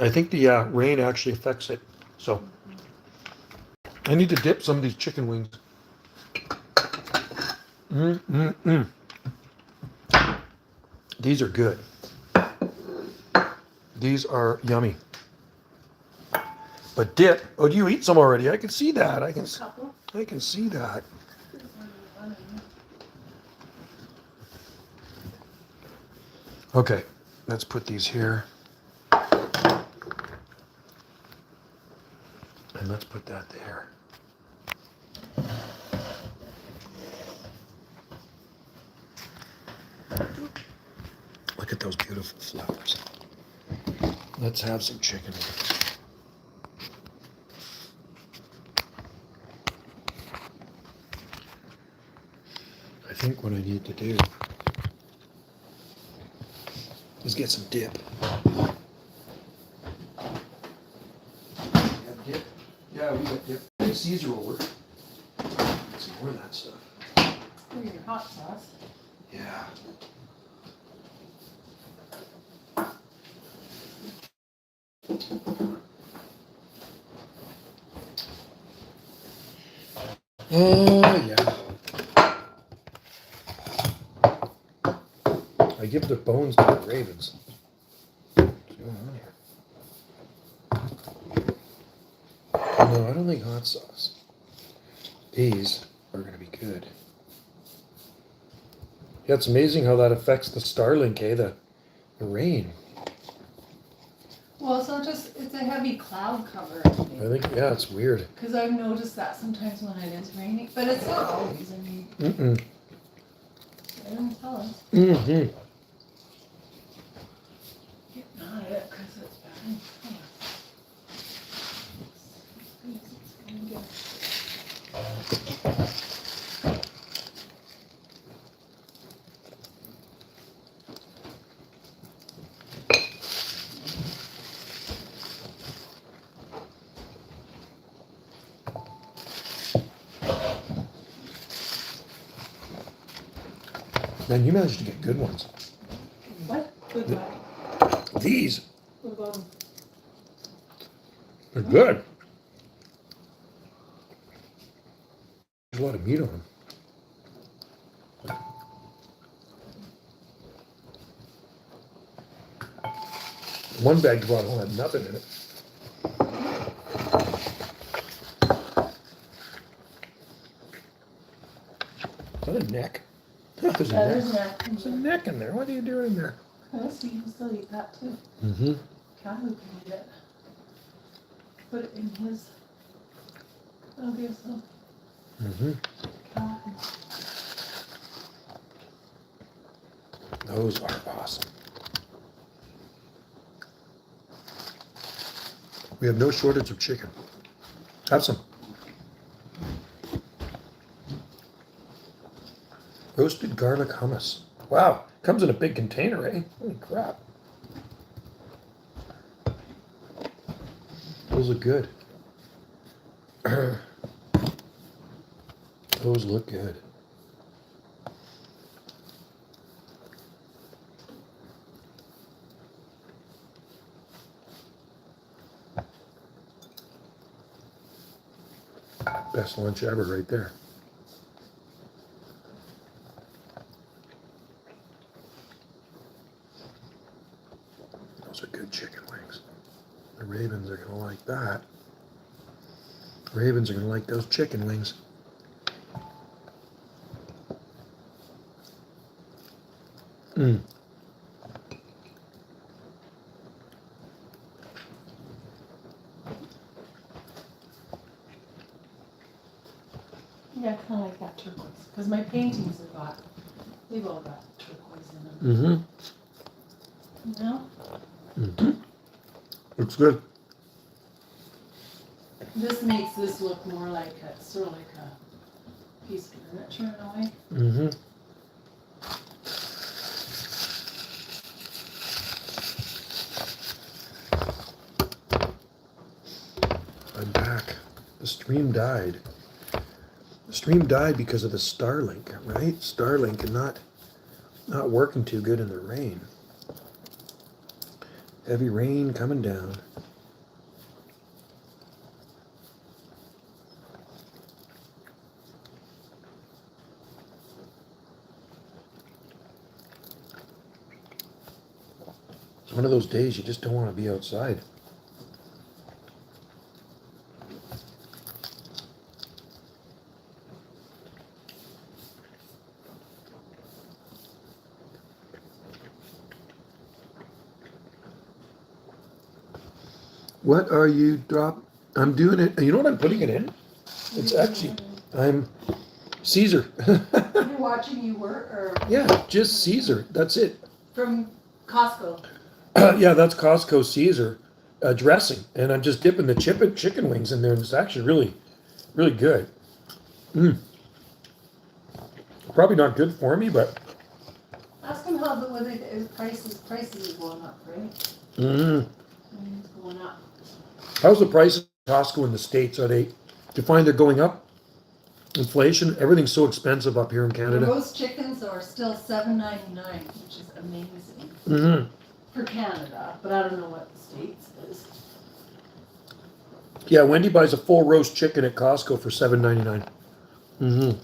I think the rain actually affects it. So I need to dip some of these chicken wings. These are good. These are yummy. But dip. Oh, do you eat some already? I can see that. I can see that. Okay, let's put these here. And let's put that there. Look at those beautiful flowers. Let's have some chicken wings. I think what I need to do is get some dip. Have dip? Yeah, we got dip. Caesar will work. Some more of that stuff. Look at your hot sauce. Yeah. Oh, yeah. I give the bones to the ravens. What's going on here? No, I don't think hot sauce. These are going to be good. Yeah, it's amazing how that affects the Starlink, eh? The rain. Well, it's not just, it's a heavy cloud cover. I think, yeah, it's weird. Because I've noticed that sometimes when it is raining, but it's not always. I mean, they don't tell us. Get mad at it because it's bad. Man, you managed to get good ones. What? Good one. These. What about them? They're good. There's a lot of meat on them. One bag brought home had nothing in it. Is that a neck? There's a That neck. is neck. There's a neck in there. What are you doing in there? Yes, you can still eat that too. Mm-hmm. Cahu can eat it. Put it in his. That'll be so. Mm-hmm. Those are awesome. We have no shortage of chicken. Have some. Roasted garlic hummus. Wow, comes in a big container, eh? Holy crap. Those look good. Those look good. Best lunch ever right there. Those are good chicken wings. The ravens are going to like that. The ravens are going to like those chicken wings. Mm. Yeah, I kind of like that turquoise. Because my paintings they've all got turquoise in them. Mm-hmm. You know? Mm-hmm. Looks good. This makes this look more like sort of like a piece of furniture in a way. Mm-hmm. I'm back. The stream died. The stream died because of the Starlink, right? Starlink and not working too good in the rain. Heavy rain coming down. It's one of those days you just don't want to be outside. What are you I'm doing it. You know what I'm putting it in? It's actually, I'm Caesar. You're watching you work or Yeah, just Caesar. That's it. from Costco? Yeah, that's Costco Caesar dressing. And I'm just dipping the chicken wings in there. And it's actually really, really good. Probably not good for me, but. Ask them how the whether prices are going up, right? It's going up. How's the price of Costco in the States? Are they, do you find they're going up? Inflation, everything's so expensive up here in The Canada. roast chickens are still $7.99, which is amazing for Canada, but I don't know what the States is. Yeah, Wendy buys a full roast chicken at Costco for $7.99.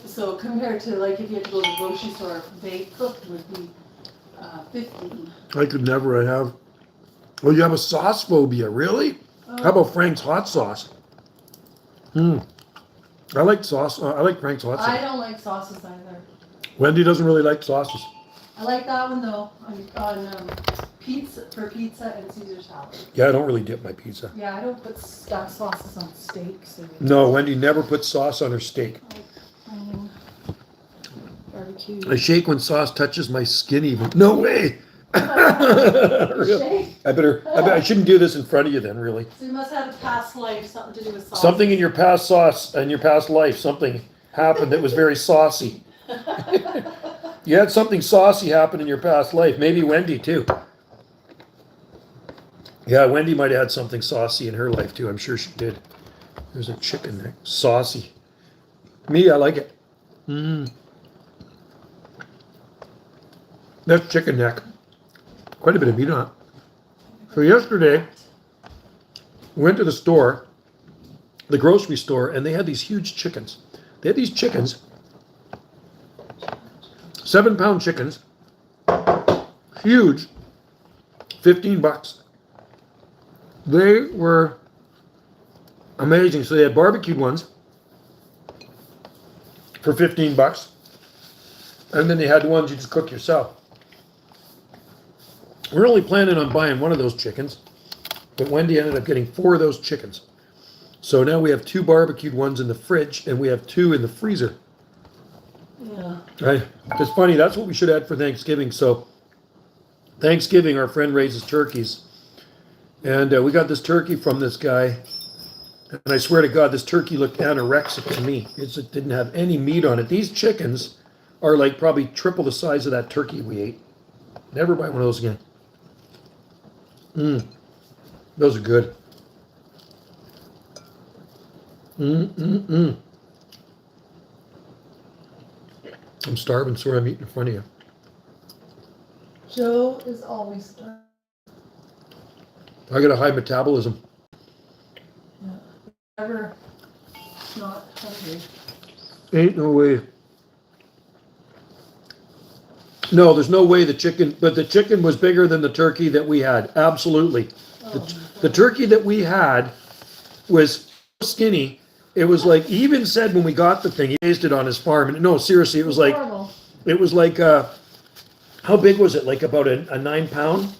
So compared to like if you had to go to the grocery store, baked cooked would be 15. I could never. I have. Oh, you have a sauce phobia, really? How about Frank's hot sauce? I like sauce. I like Frank's hot sauce. I don't like sauces either. Wendy doesn't really like sauces. I like that one though on pizza for pizza and Caesar salad. Yeah, I don't really dip my pizza. Yeah, I don't put sauces on steaks. No, Wendy never puts sauce on her steak. Barbecue. I shake when sauce touches my skin even. No way! Shake? I shouldn't do this in front of you then, really. So you must have a past life, something to do with sauce. Something in your past life, something happened that was very saucy. You had something saucy happen in your past life. Maybe Wendy too. Yeah, Wendy might have had something saucy in her life too. I'm sure she did. There's a chicken there. Saucy. Me, I like it. That's chicken neck. Quite a bit of meat on it. So yesterday, we went to the store, the grocery store, and they had these huge chickens. They had these chickens, 7-pound chickens, huge, $15. They were amazing. So they had barbecued ones for $15, and then they had the ones you just cook yourself. We're only planning on buying one of those chickens, but Wendy ended up getting 4 of those chickens. So now we have 2 barbecued ones in the fridge, and we have 2 in the freezer. Yeah. Right? It's funny, that's what we should have for Thanksgiving. So Thanksgiving, our friend raises turkeys. And we got this turkey from this guy. And I swear to God, this turkey looked anorexic to me. It didn't have any meat on it. These chickens are like probably triple the size of that turkey we ate. Never buy one of those again. Those are good. I'm starving, so I'm eating in front of you. Joe is always starving. I got a high metabolism. Yeah. Never not hungry. Ain't no way. No, there's no way the chicken, but the chicken was bigger than the turkey that we had. Absolutely. The turkey that we had was so skinny. It was like, he even said when we got the thing, he raised it on his farm. And no, seriously, it was like, how big was it? Like about a 9-pound?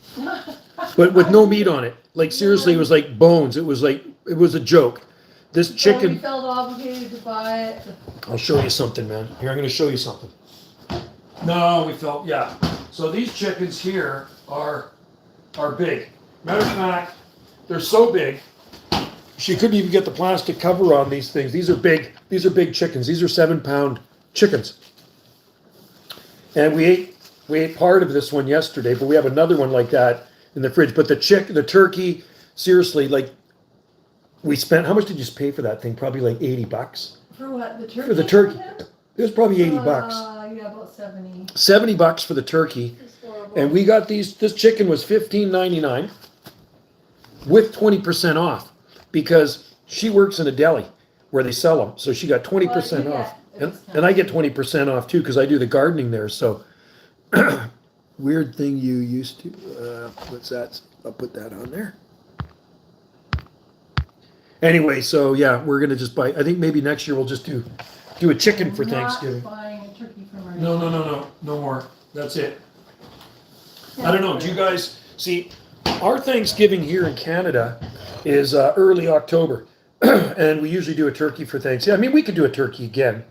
But with no meat on it. Like seriously, it was like bones. It was a joke. This chicken. So we felt obligated to buy it. I'll show you something, man. Here, I'm going to show you something. No, we felt, yeah. So these chickens here are big. Matter of fact, they're so big, she couldn't even get the plastic cover on these things. These are big chickens. These are 7-pound chickens. And we ate part of this one yesterday, but we have another one like that in the fridge. But the turkey, seriously, like we spent, how much did you pay for that thing? Probably like $80. For what? The turkey? For the turkey. It was probably $80. Yeah, about 70. $70 for the turkey. And we got this chicken was $15.99 with 20% off because she works in a deli where they sell them. So she got 20% off. And I get 20% off too because I do the gardening there. So Weird thing you used to. What's that? I'll put that on there. Anyway, so yeah, we're gonna just buy. I think maybe next year we'll just do a chicken for Thanksgiving. Not buying a turkey from our No more. That's it. I don't know. Do you guys see? Our Thanksgiving here in Canada is early October, and we usually do a turkey for Thanksgiving. I mean, we could do a turkey again,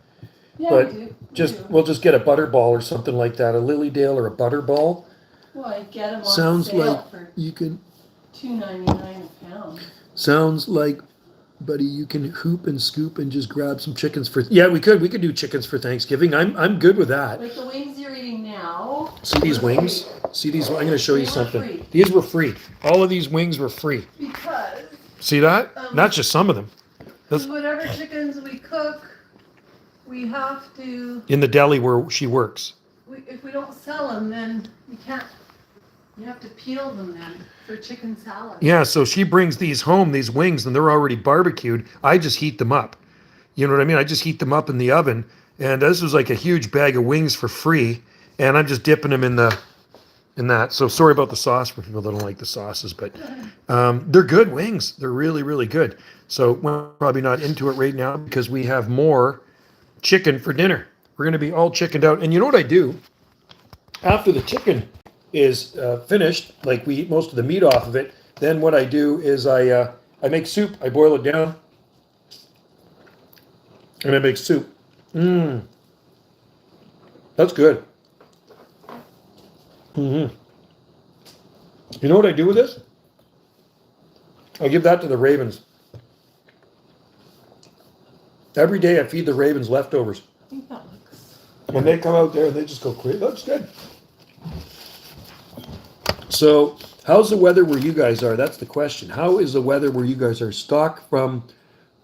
Yeah, but we do. we'll just get a butter ball or something like that, a Lilydale or a butter ball. Well, I get them on Sounds sale like for you can. $2.99 a pound. Sounds like, buddy, you can hoop and scoop and just grab some chickens for. Yeah, we could do chickens for Thanksgiving. I'm good with that. Like the wings you're eating now. See these were wings? free. See these? I'm going to show you They were something. free. These were free. All of these wings were free. Because See that? Not just some of them. That's whatever chickens we cook, we have to. in the deli where she works. If we don't sell them, then we can't. You have to peel them then for chicken salad. Yeah, so she brings these home, these wings, and they're already barbecued. I just heat them up. You know what I mean? I just heat them up in the oven. And this was like a huge bag of wings for free. And I'm just dipping them in that. So sorry about the sauce for people that don't like the sauces, but they're good wings. They're really, really good. So we're probably not into it right now because we have more chicken for dinner. We're going to be all chickened out. And you know what I do? After the chicken is finished, like we eat most of the meat off of it, then what I do is I make soup. I boil it down, and I make soup. That's good. You know what I do with this? I give that to the ravens. Every day I feed the ravens leftovers. I think that looks. When they come out there, they just go crazy. That's good. So, how's the weather where you guys are? That's the question. How is the weather where you guys are? Stock from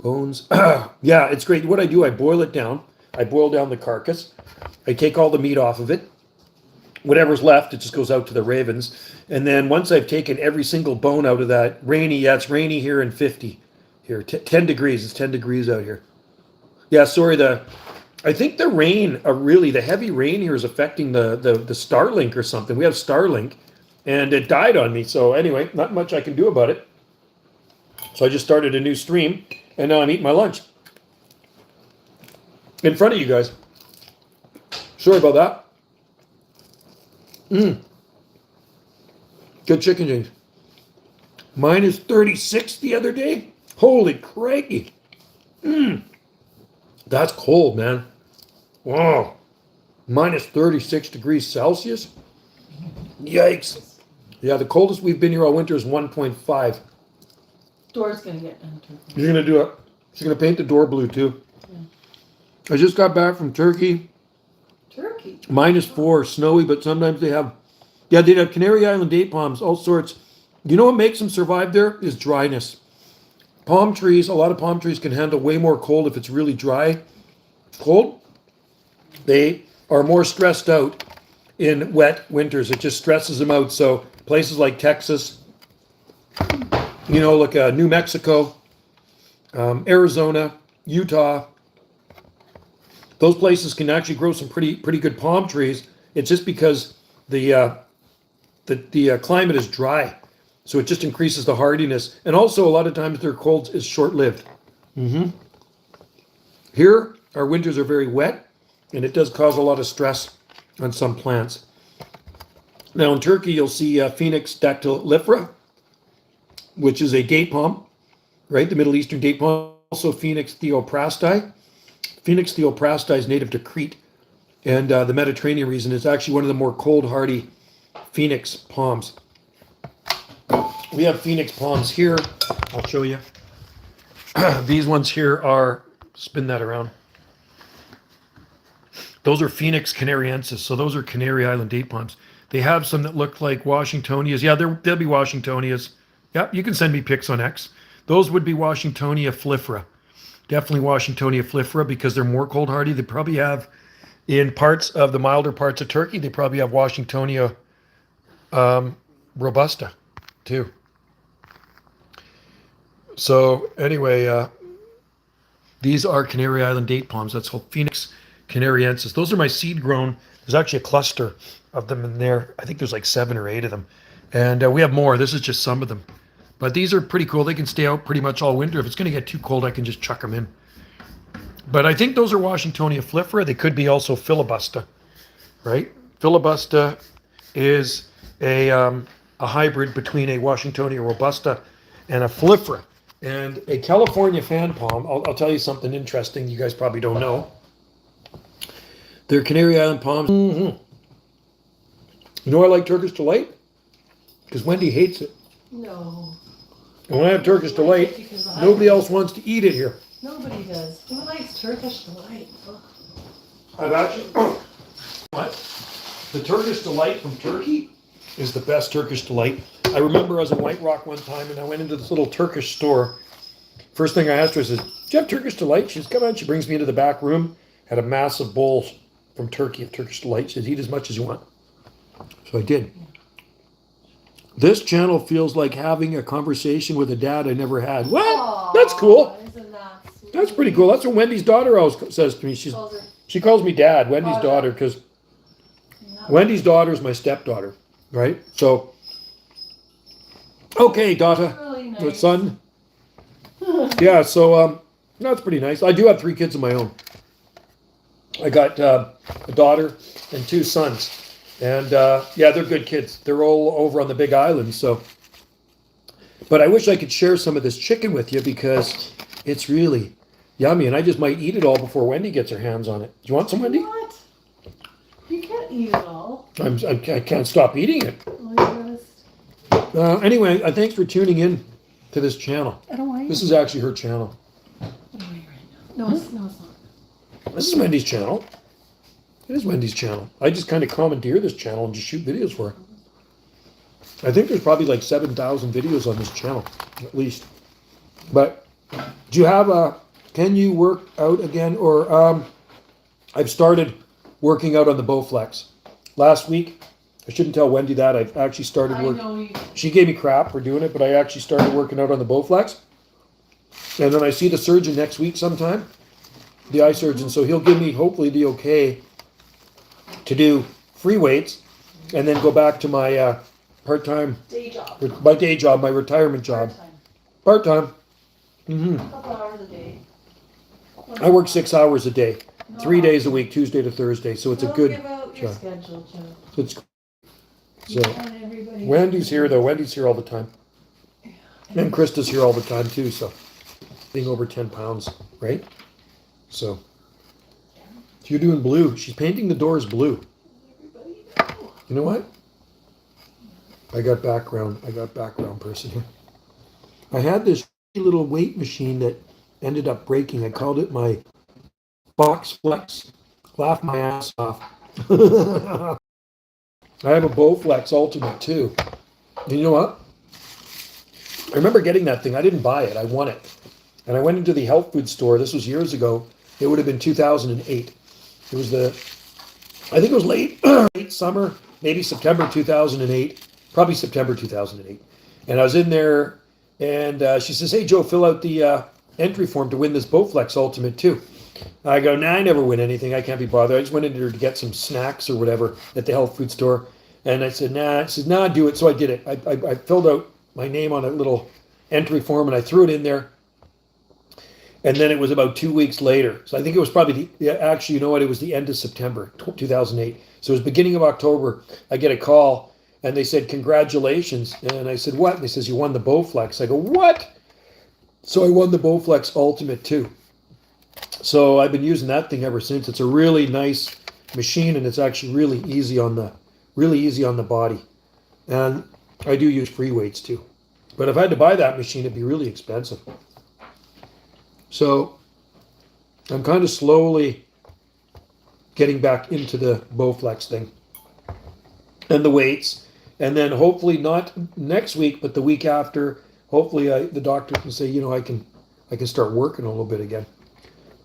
bones. Yeah, it's great. What I do, I boil it down. I boil down the carcass. I take all the meat off of it. Whatever's left, it just goes out to the ravens. And then once I've taken every single bone out of that, it's rainy here in 50. Here, 10 degrees. It's 10 degrees out here. Yeah, sorry, I think the rain, the heavy rain here is affecting the Starlink or something. We have Starlink. And it died on me. So anyway, not much I can do about it. So I just started a new stream, and now I'm eating my lunch. In front of you guys. Sorry about that. Good chicken wings. Mine is 36 the other day. Holy crikey. That's cold, man. Wow. Minus 36 degrees Celsius. Yikes. Yeah, the coldest we've been here all winter is 1.5. Door's gonna get entered. You're gonna do it. She's gonna paint the door blue too. Yeah. I just got back from Turkey. Turkey. -4, snowy, but sometimes they have Canary Island date palms, all sorts. You know what makes them survive there is dryness. A lot of palm trees can handle way more cold if it's really dry. Cold, they are more stressed out in wet winters. It just stresses them out. So places like Texas, like New Mexico, Arizona, Utah, those places can actually grow some pretty good palm trees. It's just because the climate is dry, so it just increases the hardiness. And also, a lot of times their cold is short-lived. Here, our winters are very wet, and it does cause a lot of stress on some plants. Now in Turkey, you'll see Phoenix dactylifera, which is a date palm, right? The Middle Eastern date palm. Also Phoenix theoprasti. Phoenix theoprasti is native to Crete and the Mediterranean region. It's actually one of the more cold hardy Phoenix palms. We have Phoenix palms here. I'll show you. These ones here are, spin that around. Those are Phoenix canariensis. So those are Canary Island date palms. They have some that look like Washingtonias. Yeah, they'll be Washingtonias. Yeah, you can send me pics on X. Those would be Washingtonia flifera. Definitely Washingtonia flifera because they're more cold hardy. They probably have, in parts of the milder parts of Turkey, they probably have Washingtonia robusta too. So anyway, these are Canary Island date palms. That's called Phoenix canariensis. Those are my seed grown There's actually a cluster of them in there. I think there's like 7 or 8 of them. And we have more. This is just some of them. But these are pretty cool. They can stay out pretty much all winter. If it's going to get too cold, I can just chuck them in. But I think those are Washingtonia flifera. They could be also filibusta, right? Filibusta is a hybrid between a Washingtonia robusta and a flifera. And a California fan palm, I'll tell you something interesting you guys probably don't know. They're Canary Island palms. Mm-hmm. You know why I like Turkish Delight? Because Wendy hates it. No. And when I have Turkish Delight, nobody else wants to eat it here. Nobody does. Who likes Turkish Delight? I've actually... What? The Turkish Delight from Turkey is the best Turkish Delight. I remember I was in White Rock one time and I went into this little Turkish store. First thing I asked her, I said, do you have Turkish Delight? She says, come on. She brings me into the back room, had a massive bowl from Turkey of Turkish Delight. She says, eat as much as you want. So I did. This channel feels like having a conversation with a dad I never had. What? Aww, that's cool. Isn't that sweet? That's pretty cool. That's what Wendy's daughter always says to me. She calls me dad, Wendy's daughter, because Wendy's daughter is my stepdaughter, right? So, okay, daughter, really nice. or son. Yeah, so that's pretty nice. I do have 3 kids of my own. I got a daughter and 2 sons. And yeah, they're good kids. They're all over on the Big Island. So, but I wish I could share some of this chicken with you because it's really yummy. And I just might eat it all before Wendy gets her hands on it. Do you want some, Wendy? What? You can't eat it all. I can't stop eating it. Oh, Anyway, thanks for tuning in to this channel. I don't want This is actually her channel. No, it's not. This is Wendy's channel. It is Wendy's channel. I just kind of commandeer this channel and just shoot videos for her. I think there's probably like 7,000 videos on this channel, at least. But do you have can you work out again? Or I've started working out on the Bowflex. Last week, I shouldn't tell Wendy that. I've actually started working. She gave me crap for doing it, but I actually started working out on the Bowflex. And then I see the surgeon next week sometime, the eye surgeon. So he'll give me hopefully the okay to do free weights and then go back to my part-time Day job. My day job, my retirement job. Part-time. Mm-hmm. A couple hours a day. I work 6 hours a day, 3 days a week, Tuesday to Thursday. So it's a good Give out your job. schedule, Joe. It's so Everybody Wendy's here though. Wendy's here all the time. And Krista's here all the time too. So being over 10 pounds, right? So you're doing blue. She's painting the doors blue. You know what? I got background person here. I had this little weight machine that ended up breaking. I called it my Box Flex. Laugh my ass off. I have a Bowflex Ultimate too. And you know what? I remember getting that thing. I didn't buy it. I won it. And I went into the health food store. This was years ago. It would have been 2008. It was I think it was late summer, maybe September 2008, probably September 2008. And I was in there and she says, hey, Joe, fill out the entry form to win this Bowflex Ultimate too. I go, nah, I never win anything. I can't be bothered. I just went in there to get some snacks or whatever at the health food store. And I said, nah. She said, nah, do it. So I did it. I filled out my name on a little entry form and I threw it in there. And then it was about 2 weeks later. So I think it was probably, actually, you know what? It was the end of September 2008. So it was beginning of October. I get a call and they said, congratulations. And I said, what? And they says, you won the Bowflex. I go, what? So I won the Bowflex Ultimate too. So I've been using that thing ever since. It's a really nice machine and it's actually really easy on the body. And I do use free weights too. But if I had to buy that machine, it'd be really expensive. So I'm kind of slowly getting back into the Bowflex thing and the weights. And then hopefully not next week, but the week after, hopefully the doctor can say, you know, I can start working a little bit again.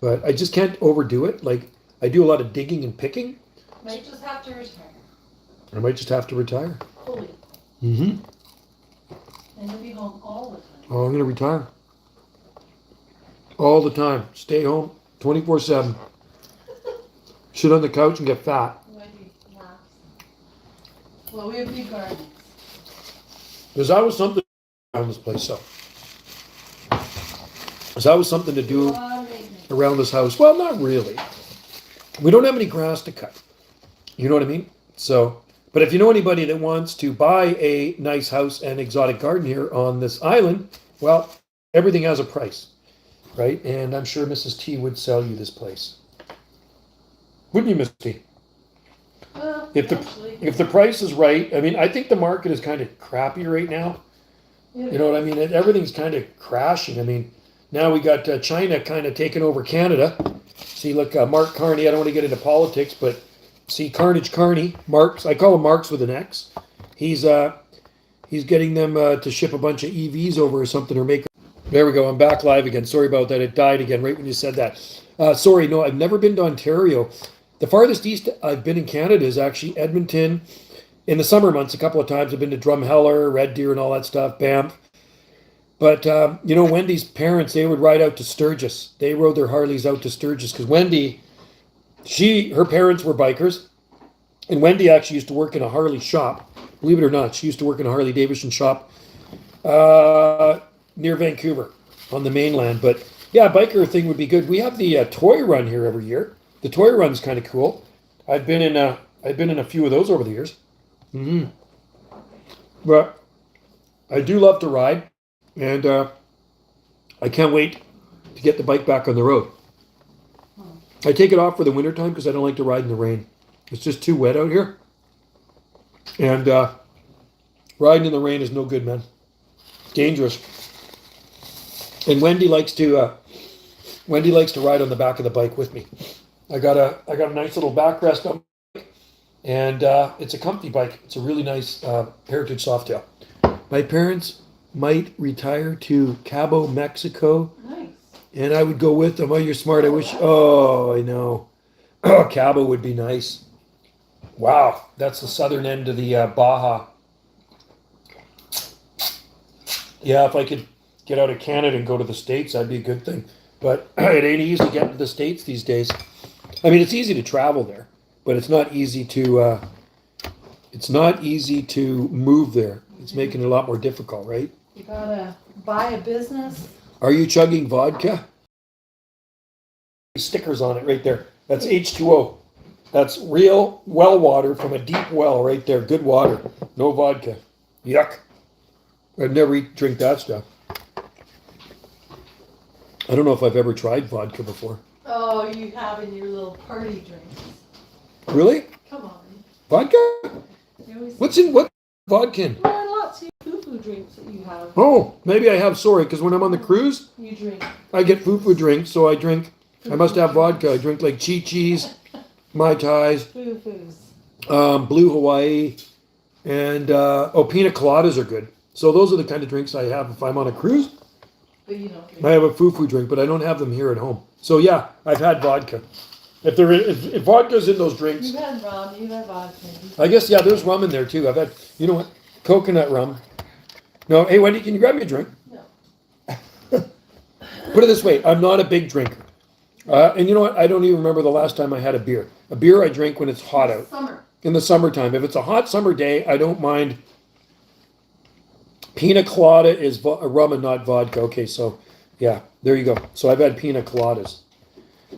But I just can't overdo it. Like I do a lot of digging and picking. Might just have to retire. I might just have to retire. Fully. Mm-hmm. And you'll be home all the time. Oh, I'm going to retire. All the time. Stay home 24/7. Sit on the couch and get fat. Wendy. Well, we have big gardens. There's always something around this place, so. There's always something to do around this house. Well, not really. We don't have any grass to cut. You know what I mean? So, but if you know anybody that wants to buy a nice house and exotic garden here on this island, well, everything has a price, right? And I'm sure Mrs. T would sell you this place. Wouldn't you, Mrs. T? Well, If the price is right, I mean, I think the market is kind of crappy right now. You know what I mean? Everything's kind of crashing. I mean, now we got China kind of taking over Canada. See, look, Mark Carney, I don't want to get into politics, but see, Carnage Carney, Marks, I call him Marks with an X. He's getting them to ship a bunch of EVs over or something or make. There we go, I'm back live again. Sorry about that, it died again right when you said that. Sorry, no, I've never been to Ontario. The farthest east I've been in Canada is actually Edmonton. In the summer months, a couple of times I've been to Drumheller, Red Deer and all that stuff, Banff. But, you know, Wendy's parents, they would ride out to Sturgis. They rode their Harleys out to Sturgis because Wendy, her parents were bikers. And Wendy actually used to work in a Harley shop. Believe it or not, she used to work in a Harley Davidson shop near Vancouver on the mainland. But, yeah, biker thing would be good. We have the toy run here every year. The toy run's kind of cool. I've been in a few of those over the years. Mm-hmm. But I do love to ride. And I can't wait to get the bike back on the road. I take it off for the wintertime because I don't like to ride in the rain. It's just too wet out here. And riding in the rain is no good, man. Dangerous. And Wendy likes to ride on the back of the bike with me. I got a nice little backrest on my bike, and it's a comfy bike. It's a really nice Heritage Softail. My parents might retire to Cabo, Mexico. Nice. And I would go with them. Oh, you're smart. I wish. Oh, I know. Oh, Cabo would be nice. Wow, that's the southern end of the Baja. Yeah, if I could get out of Canada and go to the States, that'd be a good thing. But it ain't easy getting to the States these days. I mean, it's easy to travel there, but it's not easy to. It's not easy to move there. It's making it a lot more difficult, right? You gotta buy a business. Are you chugging vodka? Stickers on it right there. That's H2O. That's real well water from a deep well right there. Good water. No vodka. Yuck. I'd never drink that stuff. I don't know if I've ever tried vodka before. Oh, you have in your little party drinks. Really? Come on. Vodka? What's in what vodka in? Well, lots of foo-foo drinks that you have. Oh, maybe I have, sorry, because when I'm on the cruise, you drink. I get foo-foo drinks, so I drink, I must have vodka. I drink like Chi-Chis, Mai Tais, Foo-foos. Blue Hawaii, and, pina coladas are good. So those are the kind of drinks I have if I'm on a cruise. But you don't drink. I have a foo-foo drink, but I don't have them here at home. So yeah, I've had vodka. If vodka's in those drinks. You've had rum, you've had vodka. I guess, yeah, there's rum in there too. I've had, you know what, coconut rum. No, hey Wendy, can you grab me a drink? No. Put it this way, I'm not a big drinker. And you know what, I don't even remember the last time I had a beer. A beer I drink when it's hot out. Summer. In the summertime. If it's a hot summer day, I don't mind. Pina colada is rum and not vodka. Okay, so yeah, there you go. So I've had pina coladas.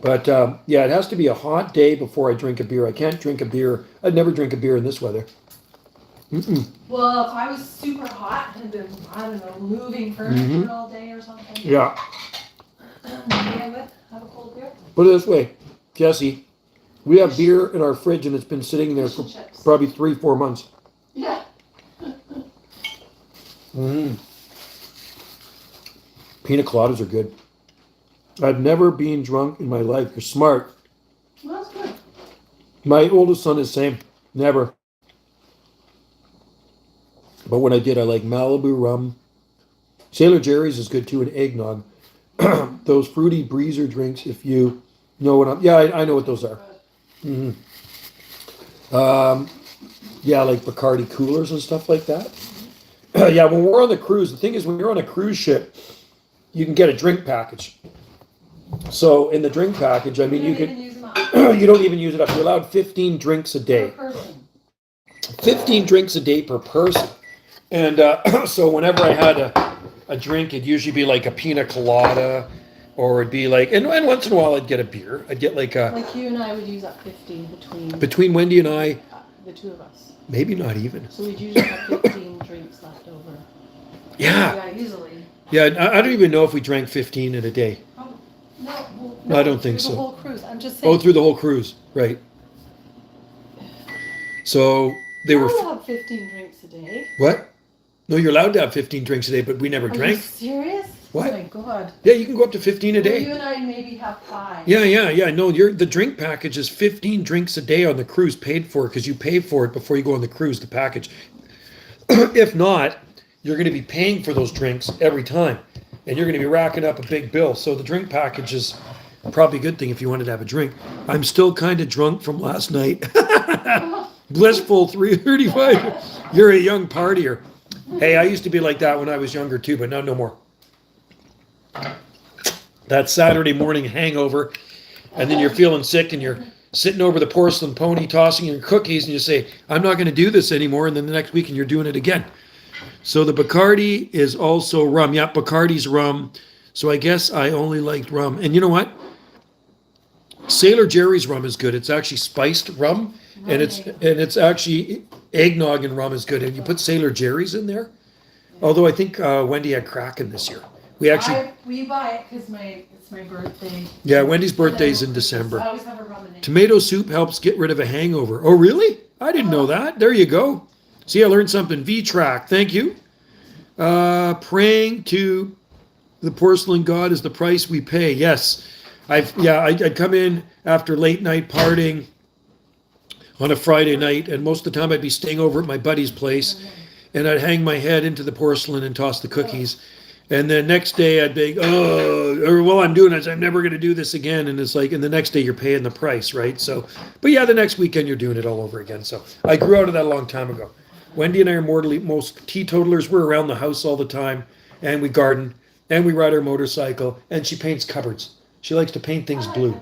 But yeah, it has to be a hot day before I drink a beer. I can't drink a beer. I'd never drink a beer in this weather. Mm-mm. Well, if I was super hot and been, I don't know, moving furniture all day or something. Yeah. Maybe I would have a cold beer. Put it this way, Jesse, we have beer in our fridge and it's been sitting there for probably 3-4 months. Yeah. Pina coladas are good. I've never been drunk in my life. You're smart. Well, that's good. My oldest son is same. Never. But when I did, I like Malibu rum. Sailor Jerry's is good too, and eggnog. Those fruity breezer drinks, if you know what I'm... Yeah, I know what those are. Mm-hmm. Yeah, like Bacardi coolers and stuff like that. Yeah, when we're on the cruise, the thing is when you're on a cruise ship, you can get a drink package. So in the drink package, I mean, you don't even use it up. You're allowed 15 drinks a day. Per person. 15 drinks a day per person. And so whenever I had a drink, it'd usually be like a pina colada, or it'd be like, and once in a while I'd get a beer. I'd get like a, Like you and I would use up 15 between Wendy and I, the two of us. maybe not even. So we'd usually have 15 drinks left over. Yeah. Yeah, easily. Yeah, I don't even know if we drank 15 in a day. Oh, no, No, I don't think through so. the whole cruise. I'm just saying. Oh, through the whole cruise, right. So they were, I'll have 15 drinks a day. what? No, you're allowed to have 15 drinks a day, but we never Are you drank. serious? What? Oh my god. Yeah, you can go up to 15 a Well, day. you and I maybe have 5. Yeah. No, the drink package is 15 drinks a day on the cruise, paid for, because you pay for it before you go on the cruise, the package. If not, you're going to be paying for those drinks every time, and you're going to be racking up a big bill. So the drink package is probably a good thing if you wanted to have a drink. I'm still kind of drunk from last night. Blissful 3:35. You're a young partier. Hey, I used to be like that when I was younger too, but now no more. That Saturday morning hangover, and then you're feeling sick and you're sitting over the porcelain pony tossing your cookies, and you say, I'm not going to do this anymore, and then the next week and you're doing it again. So the Bacardi is also rum. Yeah, Bacardi's rum. So I guess I only liked rum. And you know what? Sailor Jerry's rum is good. It's actually spiced rum, and it's actually eggnog and rum is good. And you put Sailor Jerry's in there. Although I think Wendy had Kraken this year. We buy it because it's my birthday. Yeah, Wendy's birthday's in December. I always have a rum in it. Tomato soup helps get rid of a hangover. Oh, really? I didn't know that. There you go. See, I learned something. V-Track, thank you. Praying to the porcelain god is the price we pay. Yes. I'd come in after late night partying on a Friday night, and most of the time I'd be staying over at my buddy's place, and I'd hang my head into the porcelain and toss the cookies. And then next day I'd be, I'm doing it, I'm never going to do this again. And it's like, and the next day you're paying the price, right? So, but yeah, the next weekend you're doing it all over again. So I grew out of that a long time ago. Wendy and I are most teetotalers. We're around the house all the time, and we garden, and we ride our motorcycle, and she paints cupboards. She likes to paint things blue.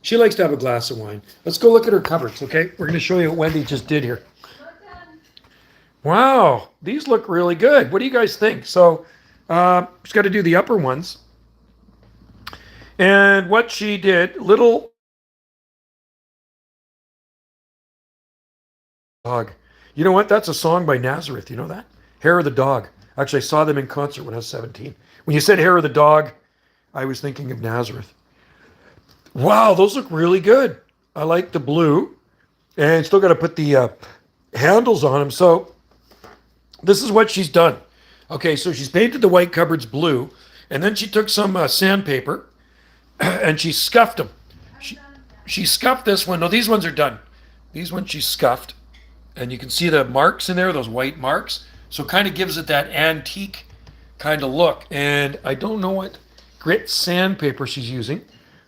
She likes to have a glass of wine. Let's go look at her cupboards, okay? We're going to show you what Wendy just did here. Wow, these look really good. What do you guys think? So, she's got to do the upper ones. And what she did, little dog. You know what? That's a song by Nazareth. You know that? Hair of the Dog. Actually, I saw them in concert when I was 17. When you said Hair of the Dog, I was thinking of Nazareth. Wow, those look really good. I like the blue. And still got to put the handles on them. So this is what she's done. Okay, so she's painted the white cupboards blue, and then she took some sandpaper and she scuffed them. She scuffed this one. No, these ones are done. These ones she scuffed, and you can see the marks in there, those white marks. So it kind of gives it that antique kind of look. And I don't know what grit sandpaper she's using,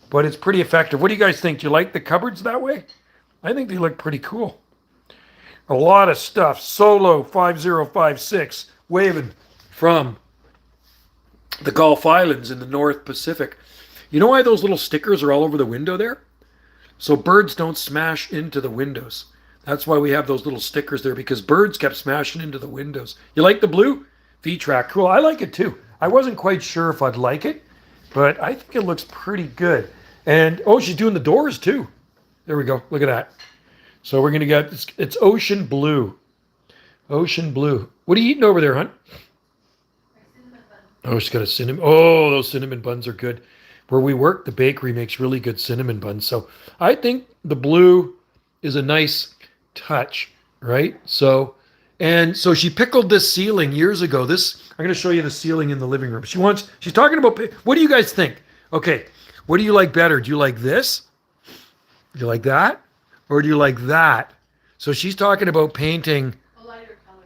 but it's pretty effective. What do you guys think? Do you like the cupboards that way? I think they look pretty cool. A lot of stuff. Solo 5056 waving from the Gulf Islands in the North Pacific. You know why those little stickers are all over the window there? So birds don't smash into the windows. That's why we have those little stickers there, because birds kept smashing into the windows. You like the blue? V-Track, cool. I like it too. I wasn't quite sure if I'd like it, but I think it looks pretty good. And, oh, she's doing the doors too. There we go. Look at that. So we're going to get, it's ocean blue. Ocean blue. What are you eating over there, hon? Oh, she's got a cinnamon. Oh, those cinnamon buns are good. Where we work, the bakery makes really good cinnamon buns. So I think the blue is a nice touch, right? So, and so she pickled this ceiling years ago. This, I'm going to show you the ceiling in the living room. She's talking about, what do you guys think? Okay, what do you like better? Do you like this? Do you like that? Or do you like that? So she's talking about painting. A lighter color.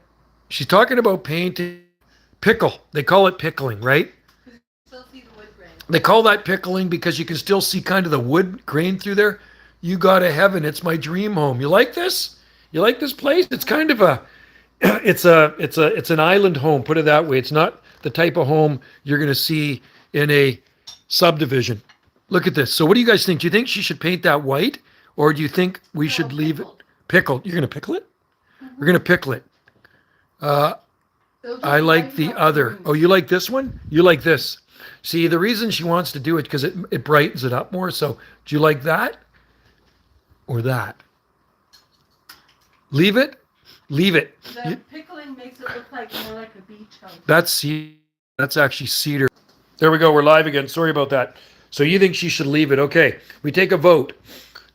She's talking about painting pickle. They call it pickling, right? Still see the wood grain. They call that pickling because you can still see kind of the wood grain through there. You go to heaven. It's my dream home. You like this? You like this place? It's kind of a, it's an island home. Put it that way. It's not the type of home you're going to see in a subdivision. Look at this. So what do you guys think? Do you think she should paint that white, or do you think we should leave it pickled? You're going to pickle it? We're going to pickle it. I like the other. Oh, you like this one? You like this. See, the reason she wants to do it because it brightens it up more. So do you like that or that? Leave it. Leave it. The pickling makes it look like more like a beach house. That's actually cedar. There we go. We're live again. Sorry about that. So you think she should leave it? Okay. We take a vote.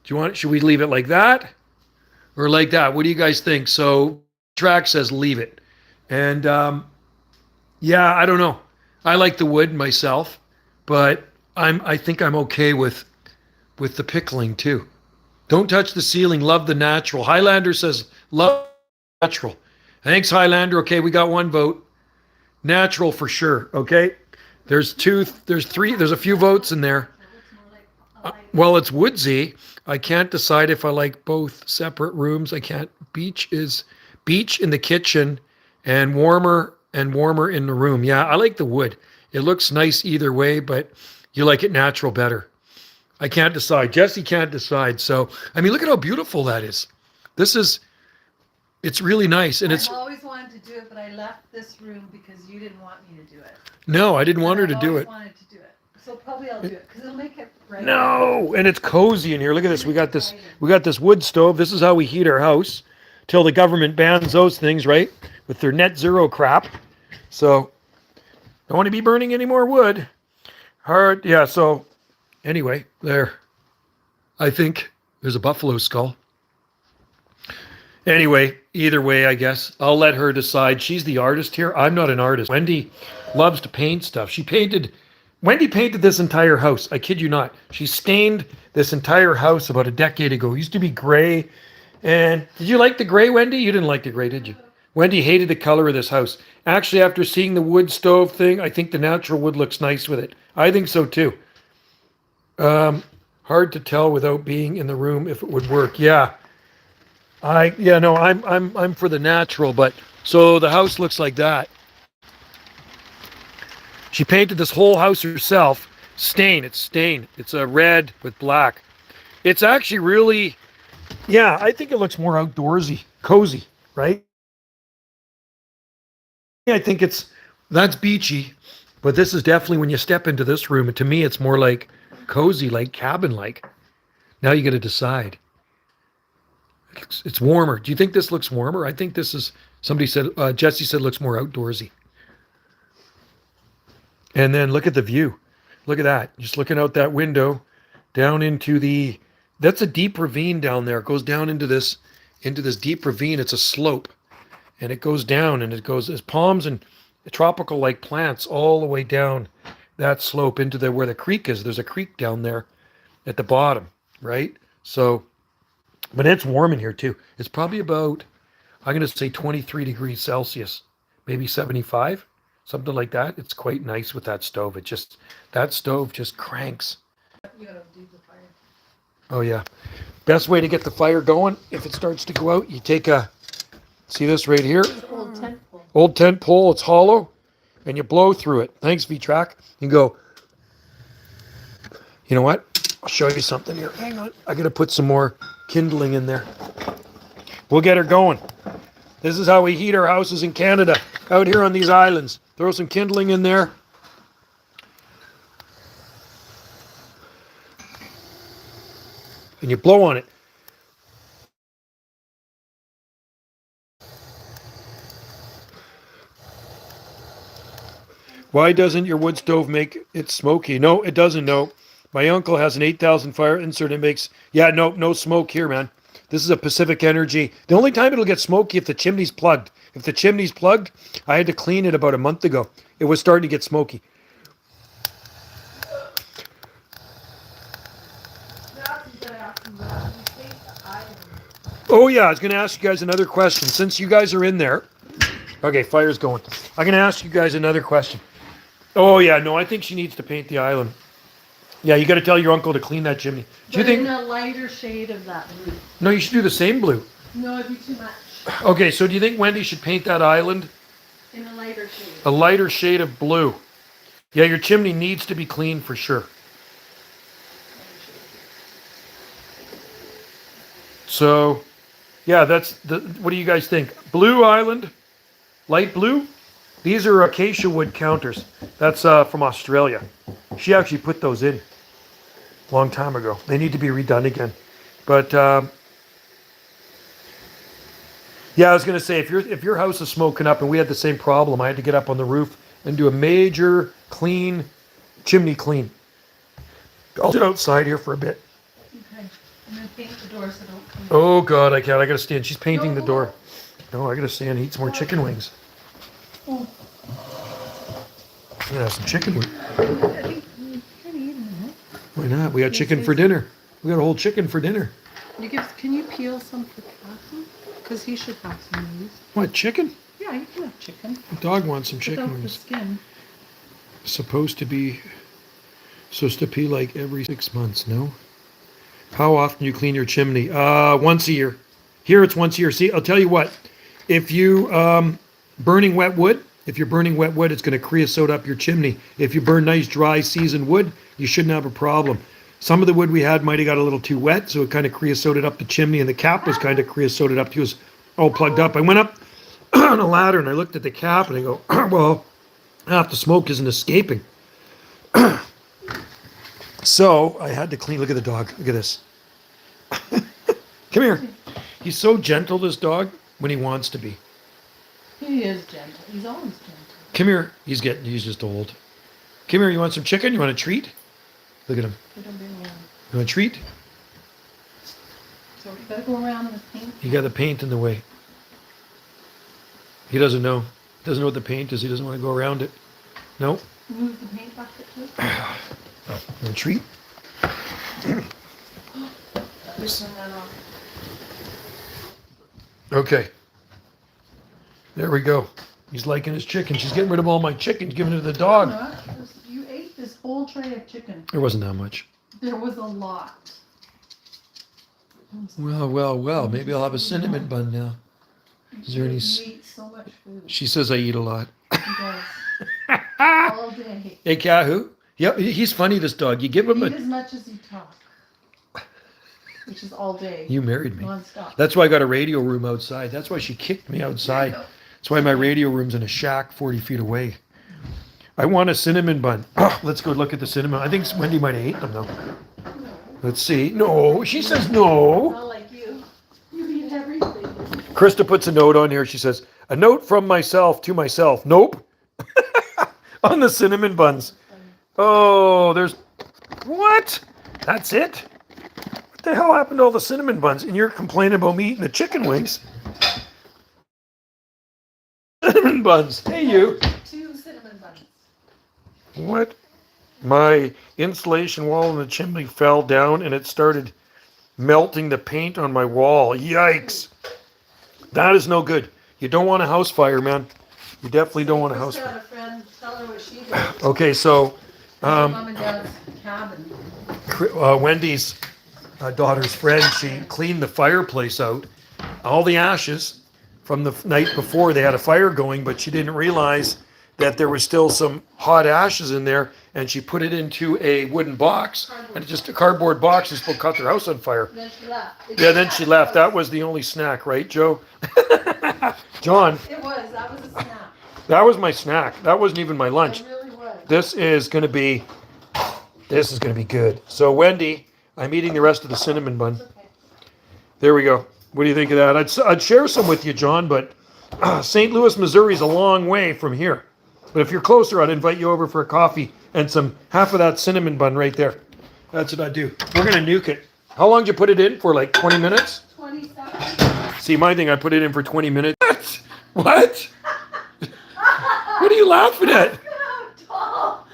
Do you want? Should we leave it like that or like that? What do you guys think? So track says leave it, and yeah, I don't know. I like the wood myself, but I think I'm okay with the pickling too. Don't touch the ceiling. Love the natural. Highlander says love natural. Thanks, Highlander. Okay, we got one vote. Natural for sure. Okay. There's two. There's three. There's a few votes in there. Well, it's woodsy. I can't decide if I like both separate rooms. I can't. Beach in the kitchen, and warmer in the room. Yeah, I like the wood. It looks nice either way, but you like it natural better. I can't decide. Jesse can't decide. So, I mean, look at how beautiful that is. It's really nice. And I've always wanted to do it, but I left this room because you didn't want me to do it. No, I didn't want her to do it. I wanted to do it. So probably I'll do it because it'll make it bright. No, and it's cozy in here. Look at this. We got this wood stove. This is how we heat our house till the government bans those things, right? With their net zero crap. So, don't want to be burning any more wood. Hard, yeah, so anyway, there. I think there's a buffalo skull. Anyway, either way, I guess. I'll let her decide. She's the artist here. I'm not an artist. Wendy loves to paint stuff. Wendy painted this entire house. I kid you not. She stained this entire house about a decade ago. It used to be gray. And did you like the gray, Wendy? You didn't like the gray, did you? Wendy hated the color of this house. Actually, after seeing the wood stove thing, I think the natural wood looks nice with it. I think so too. Hard to tell without being in the room if it would work. Yeah. I'm for the natural, but so the house looks like that. She painted this whole house herself. It's stained. It's a red with black. It's actually really, yeah, I think it looks more outdoorsy, cozy, right? I think that's beachy, but this is definitely when you step into this room, and to me, it's more like cozy, like cabin-like. Now you got to decide. It's warmer. Do you think this looks warmer? I think this is, somebody said, Jesse said looks more outdoorsy. And then look at the view. Look at that. Just looking out that window down into that's a deep ravine down there. It goes down into this deep ravine. It's a slope. And it goes down, and there's palms and tropical like plants all the way down that slope into where the creek is. There's a creek down there at the bottom, right? So, but it's warm in here too. It's probably about, I'm going to say 23 degrees Celsius, maybe 75, something like that. It's quite nice with that stove. That stove just cranks. You gotta do the fire. Oh yeah. Best way to get the fire going, if it starts to go out, you take see this right here? Old tent pole. Old tent pole, it's hollow, and you blow through it. Thanks, V-Track. You go, you know what? I'll show you something here. Hang on. I got to put some more kindling in there. We'll get her going. This is how we heat our houses in Canada, out here on these islands. Throw some kindling in there. And you blow on it. Why doesn't your wood stove make it smoky? No, it doesn't. No. My uncle has an 8,000 fire insert. It makes, no smoke here, man. This is a Pacific Energy. The only time it'll get smoky if the chimney's plugged. If the chimney's plugged, I had to clean it about a month ago. It was starting to get smoky. Oh yeah, I was going to ask you guys another question. Since you guys are in there. Okay, fire's going. I'm going to ask you guys another question. Oh yeah, no, I think she needs to paint the island. Yeah, you got to tell your uncle to clean that chimney. Do you think in a lighter shade of that blue? No, you should do the same blue. No, it'd be too much. Okay, so do you think Wendy should paint that island in a lighter shade? A lighter shade of blue. Yeah, your chimney needs to be clean for sure. So, Yeah, that's the. What do you guys think? Blue Island, light blue. These are acacia wood counters. That's from Australia. She actually put those in a long time ago. They need to be redone again. But yeah, I was gonna say if your house is smoking up, and we had the same problem, I had to get up on the roof and do a major clean, chimney clean. I'll sit outside here for a bit. Okay. I'm gonna paint the door so don't come in. Oh God, I can't. I gotta stand. She's painting No, the door. No, I gotta stand and eat some more chicken wings. Oh. I'm gonna have some chicken wings. I think you can eat it. Why not? We got chicken for dinner. We got a whole chicken for dinner. Can you peel some for Kathy? Because he should have some of these. What, chicken? Yeah, you can have chicken. The dog wants some chicken Without the wings. skin. Supposed to be like every 6 months, no? How often you clean your chimney? Once a year. Here it's once a year. See, I'll tell you what. If you burning wet wood, it's going to creosote up your chimney. If you burn nice dry seasoned wood, you shouldn't have a problem. Some of the wood we had might have got a little too wet, so it kind of creosoted up the chimney, and the cap was kind of creosoted up. It was all plugged up. I went up on a ladder and I looked at the cap and I go, well, half the smoke isn't escaping. So I had to clean. Look at the dog. Look at this. Come here. He's so gentle, this dog, when he wants to be. He is gentle. He's always gentle. Come here. He's just old. Come here. You want some chicken? You want a treat? Look at him. We don't be alone. You want a treat? So we gotta go around with paint. You got the paint in the way. He doesn't know. Doesn't know what the paint is. He doesn't want to go around it. No. Move the paint bucket too. Want a treat? Just turn that off. Okay. There we go. He's liking his chicken. She's getting rid of all my chicken, giving it to the dog. You ate this whole tray of chicken. There wasn't that much. There was a lot. Well. Maybe I'll have a cinnamon bun now. Is there any? You eat so much food. She says I eat a lot. He does. All day. Hey, Kahoo. Yep, he's funny, this dog. You give him Eat as much as you talk. Which is all day. You married me. Non-stop. That's why I got a radio room outside. That's why she kicked me outside. That's why my radio room's in a shack 40 feet away. I want a cinnamon bun. Oh, let's go look at the cinnamon. I think Wendy might have ate them, though. No. Let's see. No, she says no. Not like you. You eat everything. Krista puts a note on here. She says, a note from myself to myself. Nope. On the cinnamon buns. Oh, there's... What? That's it? What the hell happened to all the cinnamon buns? And you're complaining about me eating the chicken wings. Cinnamon buns. Hey, you. 2 cinnamon buns. What? My insulation wall in the chimney fell down and it started melting the paint on my wall. Yikes. That is no good. You don't want a house fire, man. You definitely don't want a house fire. A friend, tell her what she did. Okay, so Mom and Dad's cabin. Wendy's daughter's friend, she cleaned the fireplace out. All the ashes from the night before, they had a fire going, but she didn't realize that there was still some hot ashes in there, and she put it into a wooden box, and just a cardboard box, and supposed to caught their house on fire. Then she left. Yeah, then she left. That was the only snack, right, Joe? John, It was. That was a snack. that was my snack. That wasn't even my lunch. It really was. This is gonna be good. So Wendy, I'm eating the rest of the cinnamon bun. Okay. There we go. What do you think of that? I'd share some with you, John, but St. Louis, Missouri is a long way from here. But if you're closer, I'd invite you over for a coffee and half of that cinnamon bun right there. That's what I'd do. We're gonna nuke it. How long did you put it in for? Like 20 minutes? 27. See, my thing, I put it in for 20 minutes. What? What are you laughing at? How tall?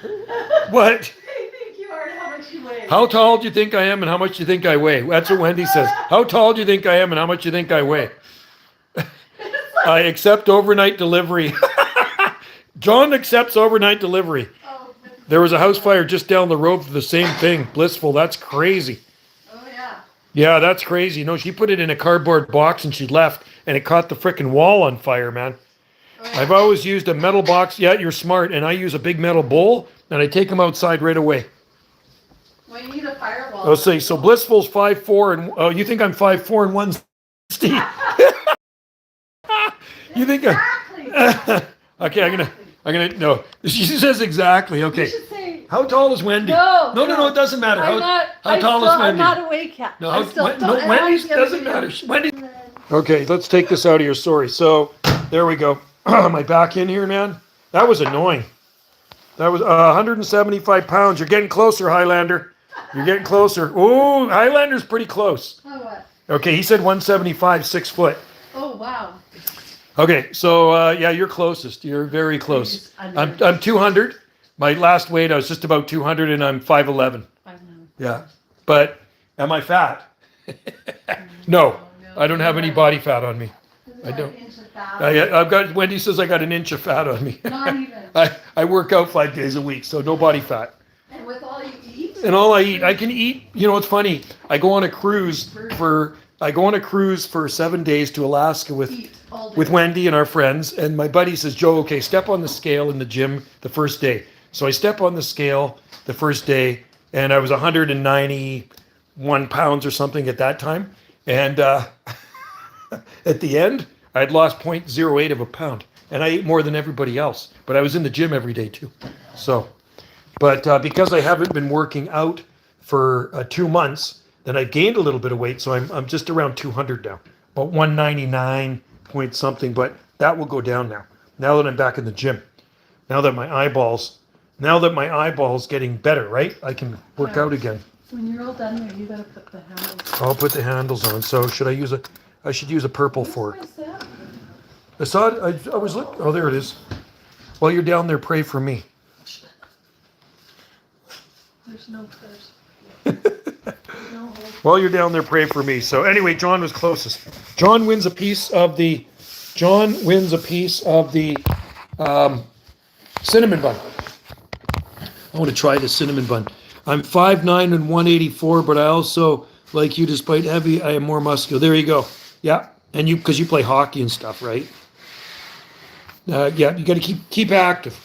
What? I think you are and how much you weigh. How tall do you think I am and how much do you think I weigh? That's what Wendy says. How tall do you think I am and how much do you think I weigh? I accept overnight delivery. John accepts overnight delivery. Oh, There was a house fire just down the road for the same thing. Blissful. That's crazy. oh yeah. Yeah, that's crazy. No, she put it in a cardboard box and she left and it caught the frickin' wall on fire, man. Oh, yeah. I've always used a metal box. Yeah, you're smart. And I use a big metal bowl and I take them outside right away. Well, you need a firewall. I'll say, so Blissful's 5'4" and, oh, you think I'm 5'4" and 1 Steve. You think Exactly. okay, I'm gonna no. She says exactly. You Okay. should say, How tall is Wendy? no. No, it doesn't matter. How tall is Wendy? I'm not awake yet. No, I'm still, Wendy's doesn't matter. Wendy. Okay, let's take this out of your story. So there we go. Am I back in here, man? That was annoying. That was 175 pounds. You're getting closer, Highlander. You're getting closer. Oh, Highlander's pretty close. Oh, what? Okay, he said 175, 6 foot. Oh, wow. Okay, so yeah, you're closest. You're very close. I'm 200. My last weight, I was just about 200, and I'm 5'11". Yeah, but am I fat? No, I don't have any body fat on me. I don't. I've got. Wendy says I got an inch of fat on me. Not even. I work out 5 days a week, so no body fat. And with all you eat? And all I eat, I can eat. You know, it's funny. I go on a cruise for 7 days to Alaska with Wendy and our friends. And my buddy says, Joe, okay, step on the scale in the gym the first day. So I step on the scale the first day, and I was 191 pounds or something at that time. And at the end, I had lost 0.08 of a pound. And I ate more than everybody else. But I was in the gym every day too. So, but because I haven't been working out for 2 months, then I gained a little bit of weight. So I'm just around 200 now. About 199 point something. But that will go down now. Now that I'm back in the gym. Now that my eyeballs getting better, right? I can work out again. When you're all done there, you gotta put the handles. I'll put the handles on. So I should use a purple fork. I saw it. I was looking. Oh, there it is. While you're down there, pray for me. There's no prayers. No hope. While you're down there, pray for me. So anyway, John was closest. John wins a piece of the cinnamon bun. I want to try the cinnamon bun. I'm 5'9" and 184, but I also, like you, despite heavy, I am more muscular. There you go. Yeah, and because you play hockey and stuff, right? Yeah, you got to keep active.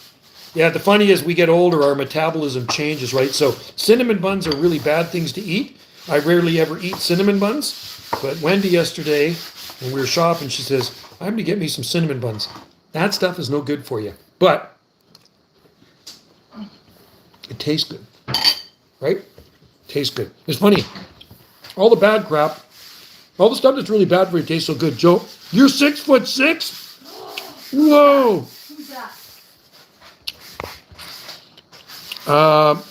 Yeah, the funny is we get older, our metabolism changes, right? So cinnamon buns are really bad things to eat. I rarely ever eat cinnamon buns, but Wendy yesterday, when we were shopping, she says, I'm going to get me some cinnamon buns. That stuff is no good for you, but it tastes good, right? Tastes good. It's funny. All the bad crap, all the stuff that's really bad for you tastes so good. Joe, you're 6'6"? Whoa. Who's that?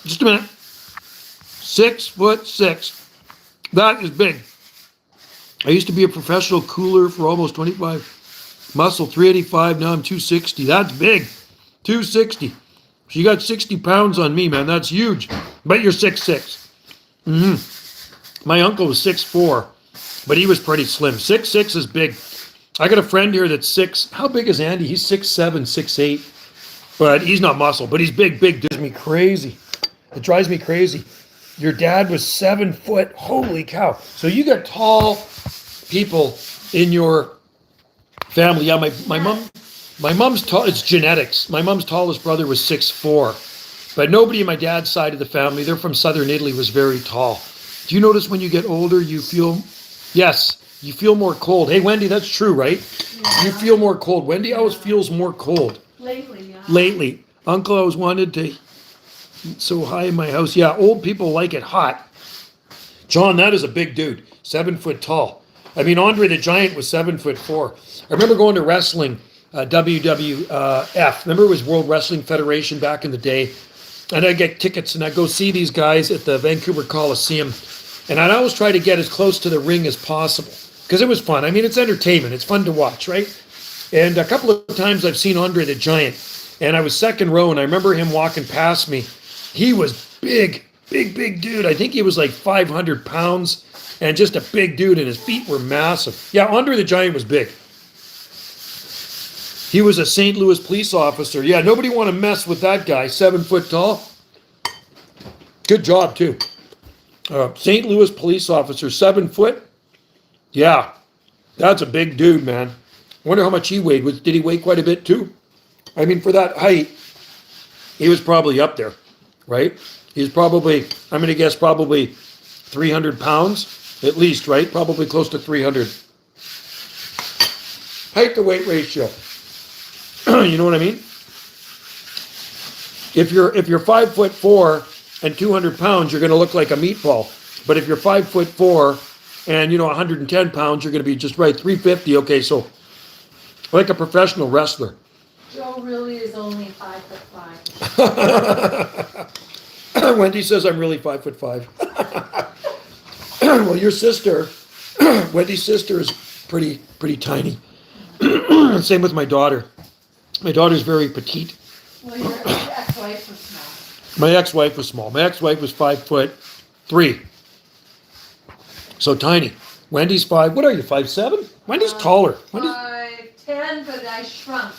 Just a minute. 6'6". That is big. I used to be a professional cooler for almost 25. Muscle 385. Now I'm 260. That's big. 260. So you got 60 pounds on me, man. That's huge. But you're 6'6". My uncle was 6'4", but he was pretty slim. 6'6" is big. I got a friend here that's 6. How big is Andy? He's 6'7", 6'8". But he's not muscle, but he's big. Drives me crazy. It drives me crazy. Your dad was 7 foot. Holy cow. So you got tall people in your family. Yeah, my mom's tall. It's genetics. My mom's tallest brother was 6'4". But nobody in my dad's side of the family, they're from southern Italy, was very tall. Do you notice when you get older, you feel more cold? Hey, Wendy, that's true, right? Yeah. You feel more cold. Wendy always feels more cold. Lately, yeah. Lately. Uncle always wanted to eat so high in my house. Yeah, old people like it hot. John, that is a big dude. 7 foot tall. I mean, Andre the Giant was 7'4". I remember going to wrestling, WWF. Remember it was World Wrestling Federation back in the day. And I'd get tickets and I'd go see these guys at the Vancouver Coliseum. And I'd always try to get as close to the ring as possible. Because it was fun. I mean, it's entertainment. It's fun to watch, right? And a couple of times I've seen Andre the Giant. And I was second row and I remember him walking past me. He was big dude. I think he was like 500 pounds. And just a big dude, and his feet were massive. Yeah, Andre the Giant was big. He was a St. Louis police officer. Yeah, nobody want to mess with that guy. 7 foot tall. Good job, too. St. Louis police officer, 7 foot. Yeah, that's a big dude, man. Wonder how much he weighed. Did he weigh quite a bit, too? I mean, for that height, he was probably up there, right? He's probably, I'm going to guess, probably 300 pounds. At least, right? Probably close to 300. height to weight ratio. You know what I mean? If you're 5'4" and 200 pounds, you're going to look like a meatball. But if you're 5'4" and 110 pounds, you're going to be just right. 350. Okay, so like a professional wrestler. Joe really is only 5'5". Wendy says I'm really 5'5". Well, your sister, Wendy's sister, is pretty tiny. Same with my daughter. My daughter's very petite. Well, your ex-wife was small. My ex-wife was small. My ex-wife was 5'3". So tiny. Wendy's 5. What are you, 5'7"? Wendy's taller. Wendy's, 5'10", but I shrunk.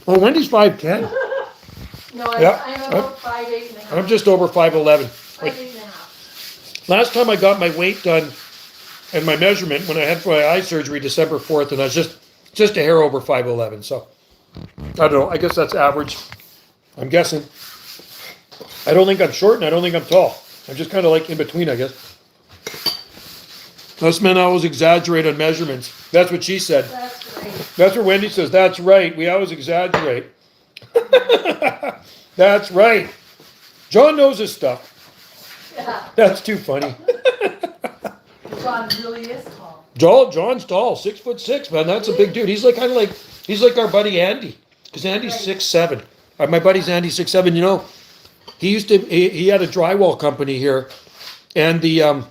oh, Wendy's 5'10". No, I'm about 5'8.5". I'm just over 5'11". 5'8.5". Last time I got my weight done and my measurement when I had my eye surgery December 4th, and I was just a hair over 5'11". So I don't know. I guess that's average. I'm guessing. I don't think I'm short and I don't think I'm tall. I'm just kind of like in between, I guess. Us men always exaggerate on measurements. That's what she said. That's great. That's what Wendy says. That's right. We always exaggerate. That's right. John knows his stuff. Yeah. That's too funny. John really is tall. John's tall, 6'6", man. That's a big dude. He's like he's like our buddy Andy, because Andy's 6'7". My buddy's Andy 6'7". He had a drywall company here, and the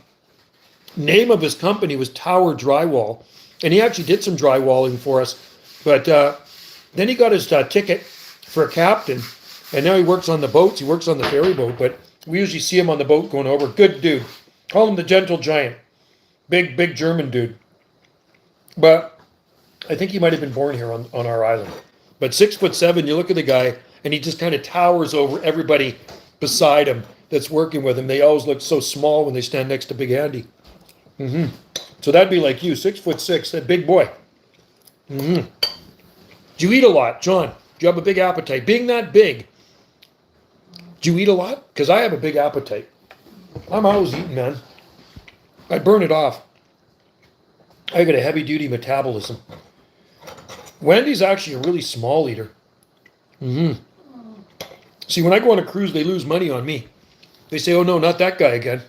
name of his company was Tower Drywall, and he actually did some drywalling for us. But then he got his ticket for a captain, and now he works on the boats. He works on the ferry boat, but we usually see him on the boat going over. Good dude. Call him the Gentle Giant. Big German dude. But I think he might have been born here on our island. But 6'7", you look at the guy, and he just kind of towers over everybody beside him that's working with him. They always look so small when they stand next to Big Andy. So that'd be like you, 6'6", that big boy. Do you eat a lot, John? Do you have a big appetite? Being that big, do you eat a lot? Because I have a big appetite. I'm always eating, man. I burn it off. I got a heavy-duty metabolism. Wendy's actually a really small eater. See, when I go on a cruise, they lose money on me. They say, oh no, not that guy again.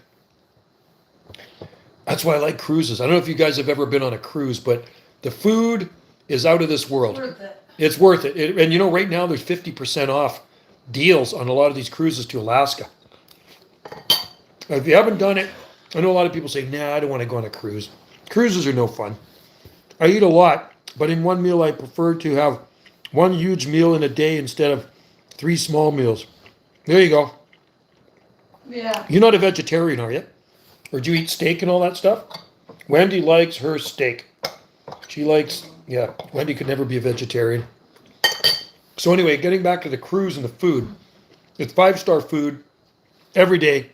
That's why I like cruises. I don't know if you guys have ever been on a cruise, but the food is out of this world. It's worth it. And right now there's 50% off deals on a lot of these cruises to Alaska. If you haven't done it, I know a lot of people say, nah, I don't want to go on a cruise. Cruises are no fun. I eat a lot, but in one meal I prefer to have one huge meal in a day instead of 3 small meals. There you go. Yeah. You're not a vegetarian, are you? Or do you eat steak and all that stuff? Wendy likes her steak. She likes, Wendy could never be a vegetarian. So anyway, getting back to the cruise and the food. It's 5-star food every day.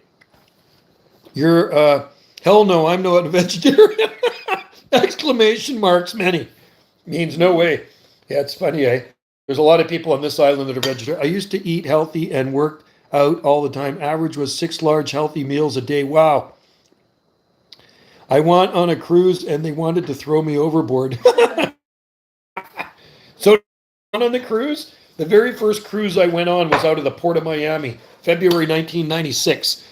You're, hell no, I'm not a vegetarian. Exclamation marks, many. Means no way. Yeah, it's funny, eh? There's a lot of people on this island that are vegetarian. I used to eat healthy and work out all the time. Average was 6 large healthy meals a day. Wow. I went on a cruise and they wanted to throw me overboard. So on the cruise, the very first cruise I went on was out of the Port of Miami, February 1996.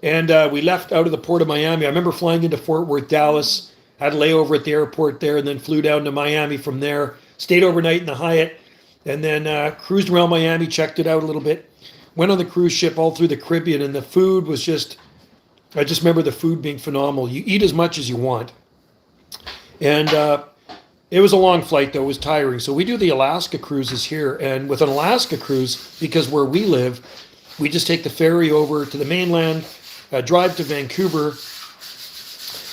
And we left out of the Port of Miami. I remember flying into Fort Worth, Dallas, had a layover at the airport there, and then flew down to Miami from there, stayed overnight in the Hyatt, and then cruised around Miami, checked it out a little bit, went on the cruise ship all through the Caribbean, and the food was I just remember the food being phenomenal. You eat as much as you want. And it was a long flight, though. It was tiring. So we do the Alaska cruises here. And with an Alaska cruise, because where we live, we just take the ferry over to the mainland, drive to Vancouver,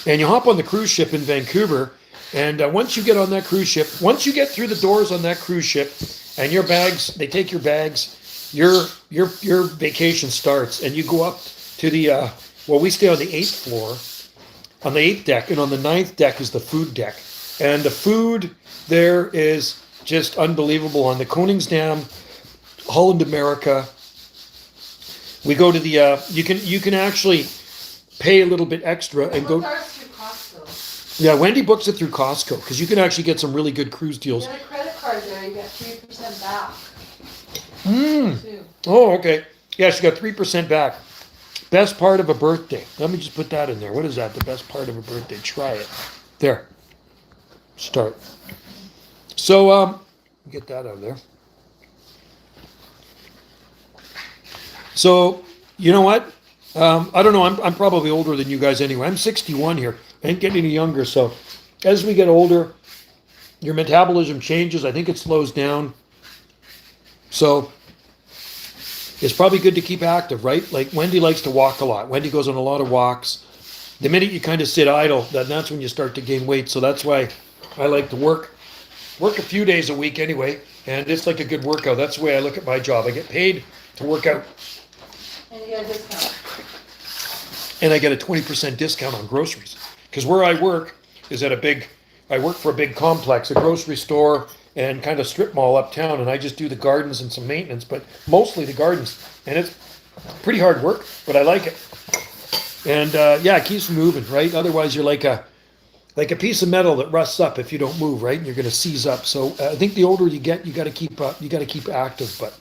and you hop on the cruise ship in Vancouver. And once you get on that cruise ship, once you get through the doors on that cruise ship, and your bags, they take your bags, your vacation starts, and you go up to the we stay on the 8th floor, on the 8th deck, and on the 9th deck is the food deck. And the food there is just unbelievable. On the Koningsdam, Holland America, we go to the, you can actually pay a little bit extra and go. What parts do you cost, though? Yeah, Wendy books it through Costco because you can actually get some really good cruise deals. Get a credit card there, you get 3% back. Too. Oh, okay. Yeah, she got 3% back. Best part of a birthday. Let me just put that in there. What is that? The best part of a birthday. Try it. There. Start. So, get that out of there. So, you know what? I don't know. I'm probably older than you guys anyway. I'm 61 here. I ain't getting any younger. So, as we get older, your metabolism changes. I think it slows down. So, it's probably good to keep active, right? Like Wendy likes to walk a lot. Wendy goes on a lot of walks. The minute you kind of sit idle, that's when you start to gain weight. So that's why I like to work a few days a week anyway. And it's like a good workout. That's the way I look at my job. I get paid to work out. And you get a discount. And I get a 20% discount on groceries. Because where I work is at I work for a big complex, a grocery store and kind of strip mall uptown. And I just do the gardens and some maintenance, but mostly the gardens. And it's pretty hard work, but I like it. And yeah, it keeps moving, right? Otherwise, you're like a piece of metal that rusts up if you don't move, right? And you're going to seize up. So I think the older you get, you got to keep active. But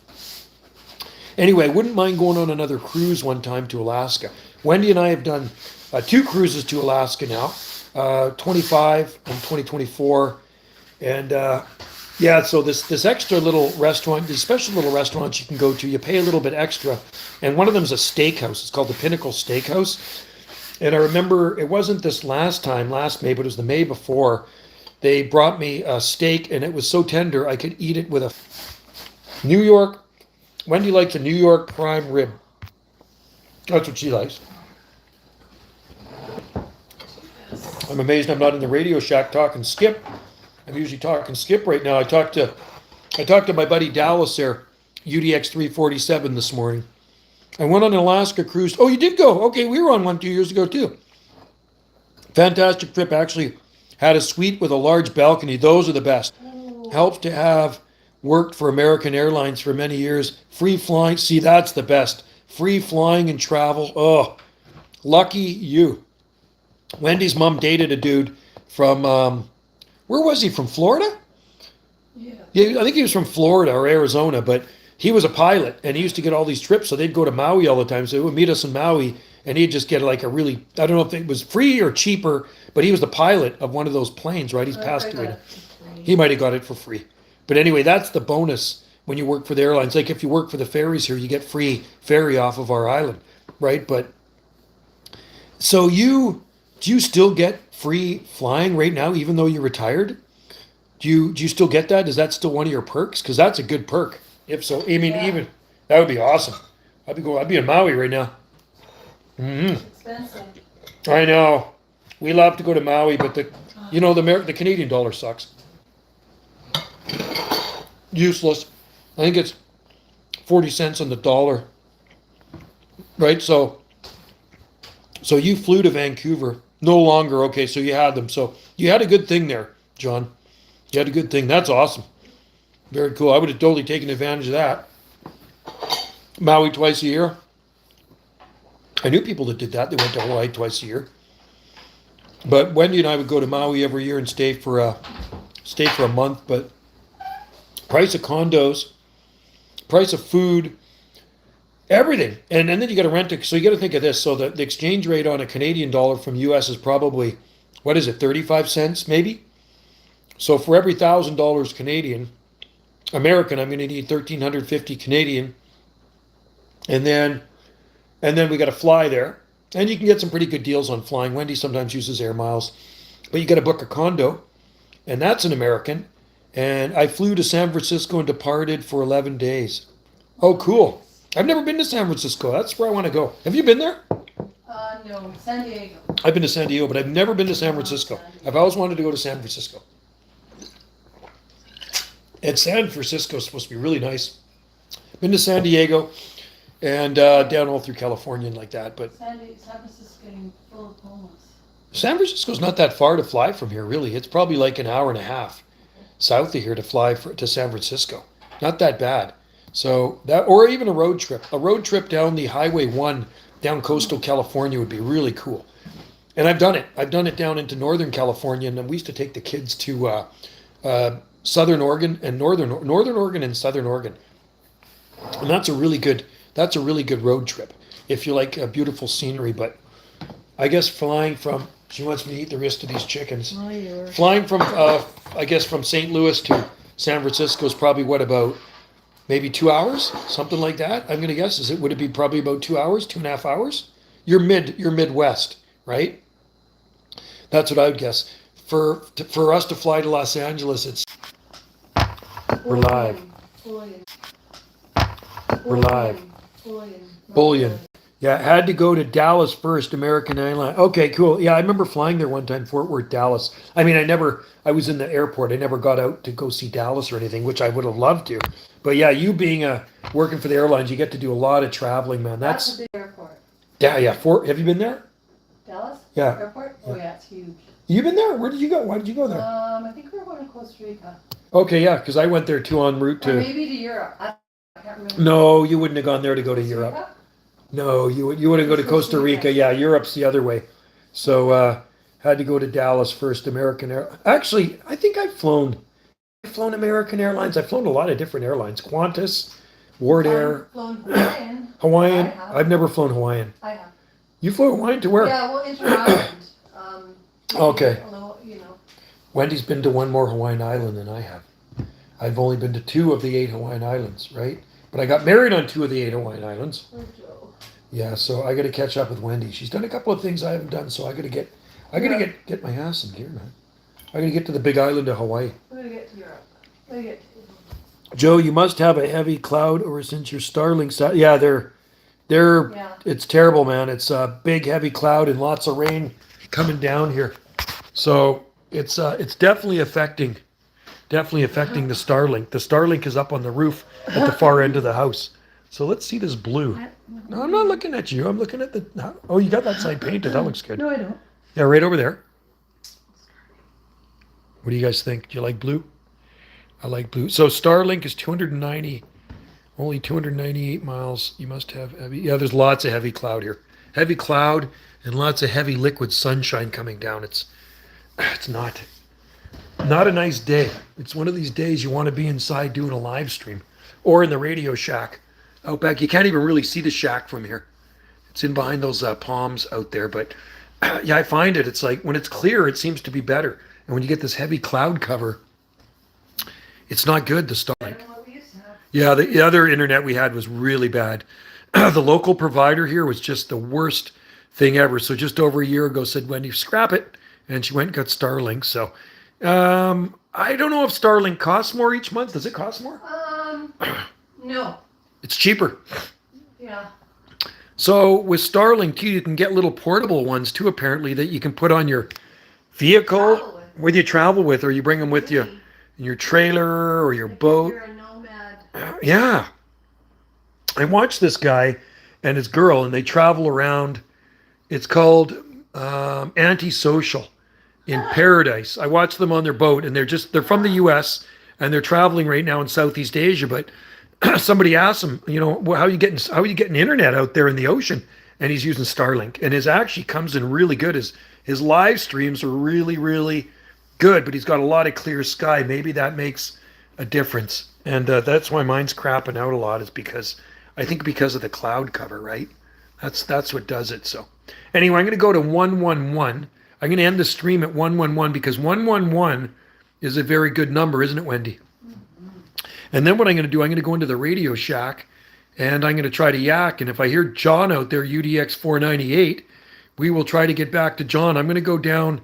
anyway, I wouldn't mind going on another cruise one time to Alaska. Wendy and I have done 2 cruises to Alaska now, 25 and 2024. And yeah, so this extra little restaurant, these special little restaurants you can go to, you pay a little bit extra. And one of them is a steakhouse. It's called the Pinnacle Steakhouse. And I remember it wasn't this last May, but it was the May before. They brought me a steak and it was so tender I could eat it with a New York. Wendy likes a New York prime rib. That's what she likes. I'm amazed I'm not in the Radio Shack talking Skip. I'm usually talking Skip right now. I talked to my buddy Dallas there, UDX 347 this morning. I went on an Alaska cruise. Oh, you did go? Okay, we were on one 2 years ago too. Fantastic trip. Actually had a suite with a large balcony. Those are the best. Helps to have worked for American Airlines for many years. Free flying. See, that's the best. Free flying and travel. Oh, lucky you. Wendy's mom dated a dude from, where was he? From Florida? Yeah, I think he was from Florida or Arizona, but he was a pilot and he used to get all these trips. So they'd go to Maui all the time. So they would meet us in Maui and he'd just get like a really, I don't know if it was free or cheaper, but he was the pilot of one of those planes, right? He's passed away. He might have got it for free. But anyway, that's the bonus when you work for the airlines. Like if you work for the ferries here, you get free ferry off of our island, right? But so do you still get free flying right now, even though you're retired? Do you still get that? Is that still one of your perks? Because that's a good perk. If so, I mean, even that would be awesome. I'd be in Maui right now. It's expensive. I know. We love to go to Maui, but the Canadian dollar sucks. Useless. I think it's 40 cents on the dollar. Right? So you flew to Vancouver. No longer. Okay, so you had them. So you had a good thing there, John. You had a good thing. That's awesome. Very cool. I would have totally taken advantage of that. Maui twice a year. I knew people that did that. They went to Hawaii twice a year. But Wendy and I would go to Maui every year and stay for a month. But price of condos, price of food, everything. And then you got to rent it. So you got to think of this. So the exchange rate on a Canadian dollar from US is probably, 35 cents maybe? So for every $1,000 Canadian, American, I'm going to need 1,350 Canadian. And then we got to fly there. And you can get some pretty good deals on flying. Wendy sometimes uses air miles. But you got to book a condo. And that's an American. And I flew to San Francisco and departed for 11 days. Oh, cool. I've never been to San Francisco. That's where I want to go. Have you been there? No, San Diego. I've been to San Diego, but I've never been to San Francisco. I've always wanted to go to San Francisco. And San Francisco is supposed to be really nice. Been to San Diego and down all through California and like that. But San Francisco's getting full of homeless. San Francisco's not that far to fly from here, really. It's probably like an hour and a half south of here to fly to San Francisco. Not that bad. So that, or even a road trip. A road trip down the Highway 1 down coastal California would be really cool. And I've done it. I've done it down into Northern California, and we used to take the kids to Southern Oregon and Northern Oregon and Southern Oregon, and that's a really good road trip if you like beautiful scenery. But I guess flying from she wants me to eat the rest of these chickens. Oh, you were. Flying from I guess from St. Louis to San Francisco is probably what about maybe 2 hours, something like that. I'm gonna guess. Would it be probably about 2 hours, 2.5 hours? You're Midwest, right? That's what I would guess. For us to fly to Los Angeles, we're live. We're live. Bullion. Yeah, had to go to Dallas first, American Airlines. Okay, cool. Yeah, I remember flying there one time, Fort Worth, Dallas. I mean, I was in the airport. I never got out to go see Dallas or anything, which I would have loved to. But yeah, you being working for the airlines, you get to do a lot of traveling, man. That's a big airport. Yeah. Have you been there? Dallas? Yeah. Airport? Oh yeah, it's huge. You been there? Where did you go? Why did you go there? I think we were going to Costa Rica. Okay, yeah, because I went there too en route Or to. maybe to Europe. I can't remember. No, you wouldn't have gone there to go to Costa Europe. Rica? No, you wouldn't go to Costa Rica. Yeah, Europe's the other way. So had to go to Dallas first. American Air. Actually, I think I've flown American Airlines. I've flown a lot of different airlines. Qantas, Ward Air, I've flown Hawaiian. Hawaiian. I have. I've never flown Hawaiian. I have. You flew Hawaiian to where? Yeah, well, Inter-Island. Okay. Although, you know. Wendy's been to one more Hawaiian island than I have. I've only been to 2 of the 8 Hawaiian islands, right? But I got married on 2 of the 8 Hawaiian islands. Where's Joe? Yeah, so I got to catch up with Wendy. She's done a couple of things I haven't done, so I got to get my ass in gear, man. I got to get to the big island of Hawaii. We're gonna get to Europe. We're gonna get to Joe, you must have a heavy cloud, or since your Starlink sat. Yeah, they're. Yeah. It's terrible, man. It's a big, heavy cloud and lots of rain coming down here. So it's definitely affecting the Starlink. The Starlink is up on the roof at the far end of the house. So let's see this blue. No, I'm not looking at you. I'm looking at the. Oh, you got that side painted. That looks good. No, I don't. Yeah, right over there. What do you guys think? Do you like blue? I like blue. So Starlink is 290, only 298 miles. You must have heavy. Yeah, there's lots of heavy cloud here. Heavy cloud and lots of heavy liquid sunshine coming down. It's not a nice day. It's one of these days you want to be inside doing a live stream or in the Radio Shack out back. You can't even really see the shack from here. It's in behind those palms out there. But yeah, I find it's like when it's clear, it seems to be better. And when you get this heavy cloud cover, it's not good, the Starlink. Yeah, the other internet we had was really bad. The local provider here was just the worst thing ever. So just over a year ago said, Wendy, scrap it. And she went and got Starlink. So I don't know if Starlink costs more each month. Does it cost more? No. It's cheaper. Yeah. So with Starlink too, you can get little portable ones too, apparently, that you can put on your vehicle where you travel with, or you bring them with you in your trailer or your boat. You're a nomad. Yeah. I watched this guy and his girl, and they travel around. It's called Antisocial in Paradise. I watched them on their boat, and they're from the U.S. and they're traveling right now in Southeast Asia. But somebody asked him, how are you getting internet out there in the ocean? And he's using Starlink, and his actually comes in really good. His live streams are really, really good, but he's got a lot of clear sky. Maybe that makes a difference. And that's why mine's crapping out a lot, is because of the cloud cover, right? That's what does it. So anyway, I'm going to go to 111. I'm going to end the stream at 111 because 111 is a very good number, isn't it, Wendy? Mm-hmm. And then what I'm going to do, I'm going to go into the Radio Shack and I'm going to try to yak. And if I hear John out there, UDX 498, we will try to get back to John. I'm going to go down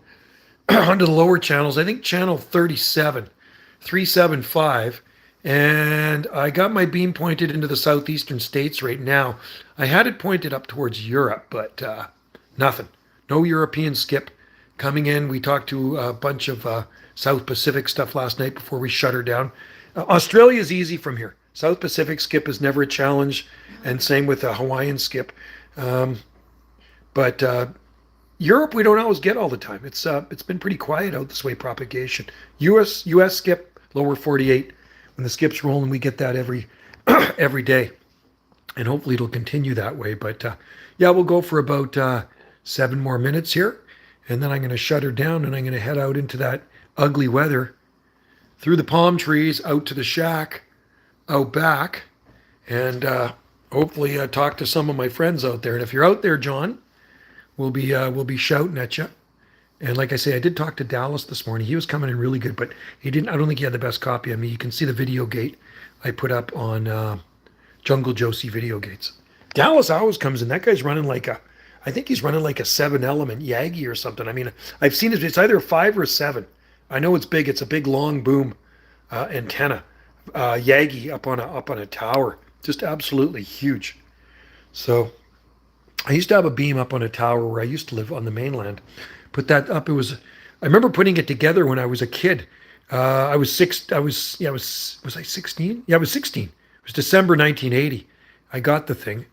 onto the lower channels. I think channel 37, 375. And I got my beam pointed into the southeastern states right now. I had it pointed up towards Europe, but nothing. No European skip coming in. We talked to a bunch of South Pacific stuff last night before we shut her down. Australia is easy from here. South Pacific skip is never a challenge, and same with a Hawaiian skip. But Europe, we don't always get all the time. It's been pretty quiet out this way, propagation. US skip, lower 48. When the skip's rolling, we get that every day. And hopefully it'll continue that way. But yeah, we'll go for about 7 more minutes here. And then I'm going to shut her down and I'm going to head out into that ugly weather through the palm trees out to the shack out back and hopefully talk to some of my friends out there. And if you're out there, John, we'll be shouting at you. And like I say, I did talk to Dallas this morning. He was coming in really good, but he didn't. I don't think he had the best copy of me. You can see the video gate I put up on Jungle Josie Video Gates. Dallas always comes in. That guy's running like I think he's running like a 7-element Yagi or something. I mean, I've seen it. It's either a 5 or a 7. I know it's big. It's a big long boom antenna. Yagi up on a tower. Just absolutely huge. So I used to have a beam up on a tower where I used to live on the mainland. Put that up. I remember putting it together when I was a kid. Was I 16? Yeah, I was 16. It was December 1980. I got the thing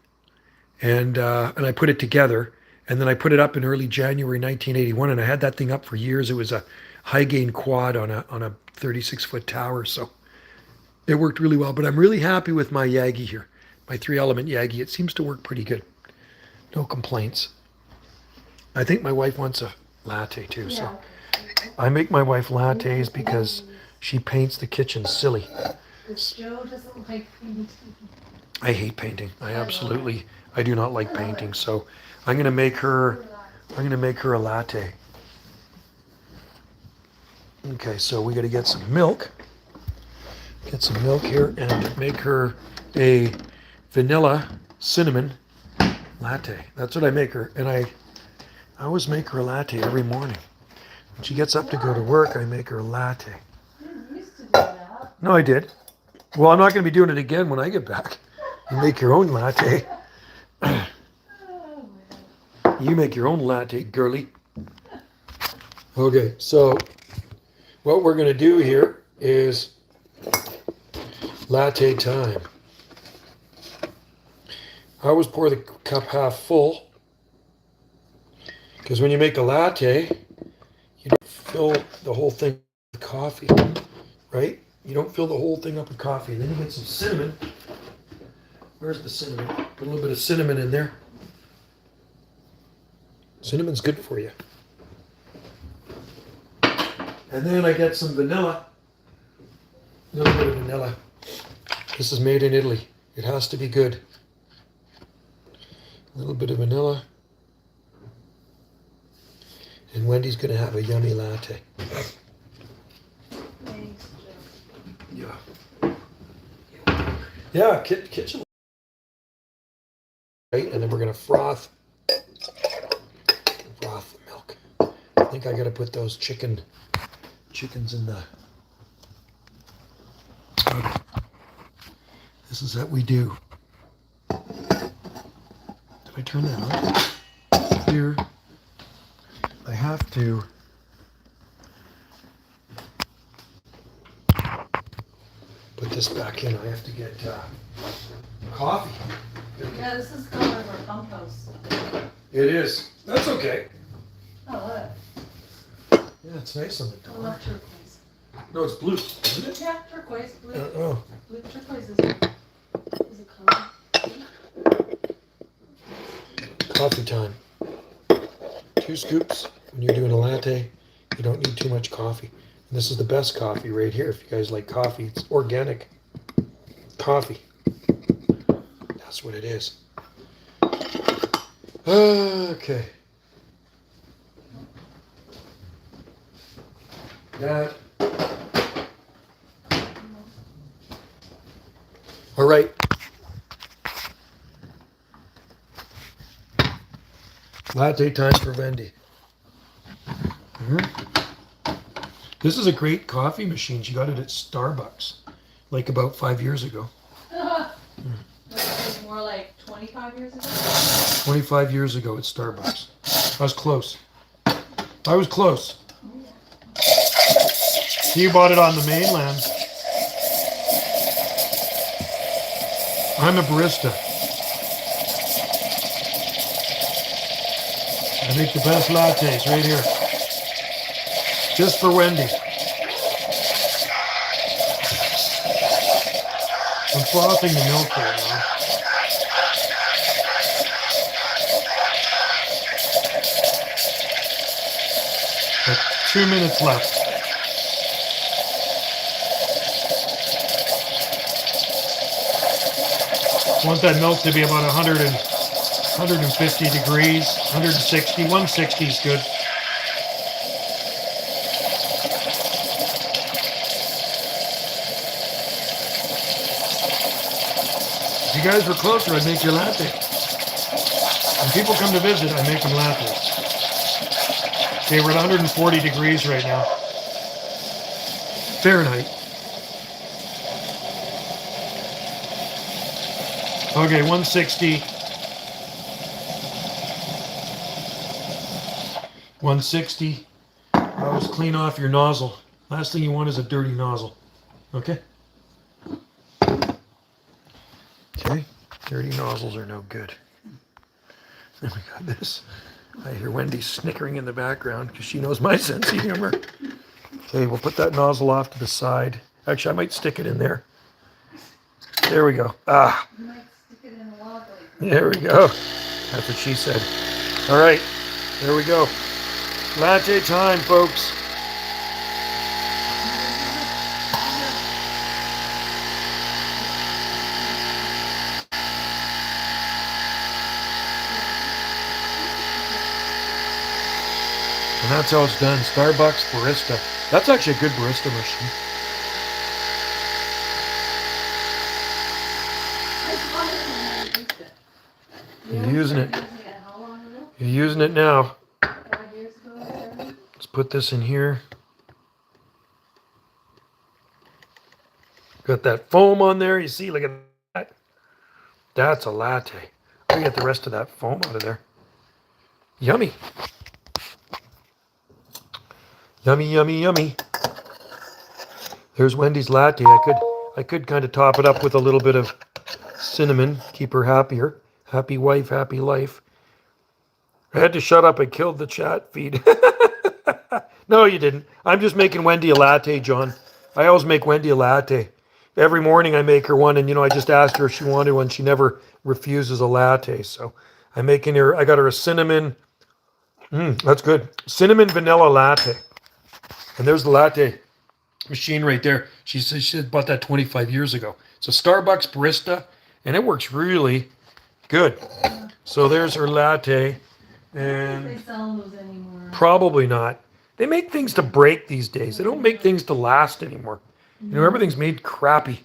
and I put it together and then I put it up in early January 1981 and I had that thing up for years. It was a high gain quad on a 36-foot tower. So it worked really well, but I'm really happy with my Yagi here. My 3-element Yagi. It seems to work pretty good. No complaints. I think my wife wants a latte too, so I make my wife lattes because she paints the kitchen silly. Joe doesn't like painting. I hate painting. I do not like painting, so I'm gonna make her a latte. Okay, so we gotta get some milk. Get some milk here and make her a vanilla cinnamon latte. That's what I make her, and I always make her a latte every morning. When she gets up to go to work, I make her a latte. You used to do that. No, I did. Well, I'm not going to be doing it again when I get back. You make your own latte. You make your own latte, girly. Okay, so what we're going to do here is latte time. I always pour the cup half full because when you make a latte, you don't fill the whole thing with coffee, right? You don't fill the whole thing up with coffee. And then you get some cinnamon. Where's the cinnamon? Put a little bit of cinnamon in there. Cinnamon's good for you. And then I get some vanilla. A little bit of vanilla. This is made in Italy. It has to be good. A little bit of vanilla. And Wendy's going to have a yummy latte. Thanks, Joe. Yeah. Yeah, kitchen. Right, and then we're going to froth the milk. I think I got to put those chickens in the... Okay. This is what we do. Did I turn that on? Here. I have to put this back in. I have to get coffee. Yeah, this is color of our pump house. It is. That's okay. Oh, look. Yeah, it's nice on the I door. love turquoise. No, it's blue, isn't it? Yeah, turquoise, blue. Oh. Blue turquoise is a color. Coffee time. 2 scoops. When you're doing a latte, you don't need too much coffee. And this is the best coffee right here. If you guys like coffee, it's organic coffee. That's what it is. Okay. That. All right. Latte time for Wendy. This is a great coffee machine. She got it at Starbucks, like about 5 years ago. This is more like 25 years ago. 25 years ago at Starbucks. I was close. I was close. You bought it on the mainland. I'm a barista. I make the best lattes right here. Just for Wendy. I'm frothing the milk right now. 2 minutes left. Want that milk to be about 150 degrees, 160, 160 is good. If you guys were closer, I'd make you latte. When people come to visit, I make them lattes. Okay, we're at 140 degrees right now. Fahrenheit. Okay, 160. 160. Always clean off your nozzle. Last thing you want is a dirty nozzle. Okay? Okay, dirty nozzles are no good. And we got this. I hear Wendy snickering in the background because she knows my sense of humor. Okay, we'll put that nozzle off to the side. Actually, I might stick it in there. There we go. Ah. You might stick it in a log like There we go. That's what she said. All right, there we go. Latte time, folks. And that's how it's done. Starbucks barista. That's actually a good barista machine. You're using it. You're using it now. 5 years ago or 7? Let's put this in here. Got that foam on there. You see, look at that. That's a latte. I'll get the rest of that foam out of there. Yummy. Yummy, yummy, yummy. There's Wendy's latte. I could kind of top it up with a little bit of cinnamon, keep her happier. Happy wife, happy life. I had to shut up. I killed the chat feed. No, you didn't. I'm just making Wendy a latte, John. I always make Wendy a latte. Every morning I make her one, and I just asked her if she wanted one. She never refuses a latte. So I got her a cinnamon. That's good. Cinnamon vanilla latte. And there's the latte machine right there. She said she bought that 25 years ago. It's a Starbucks barista, and it works really good. So there's her latte. And They sell those anymore. probably not. They make things to break these days. They don't make things to last anymore. Everything's made crappy.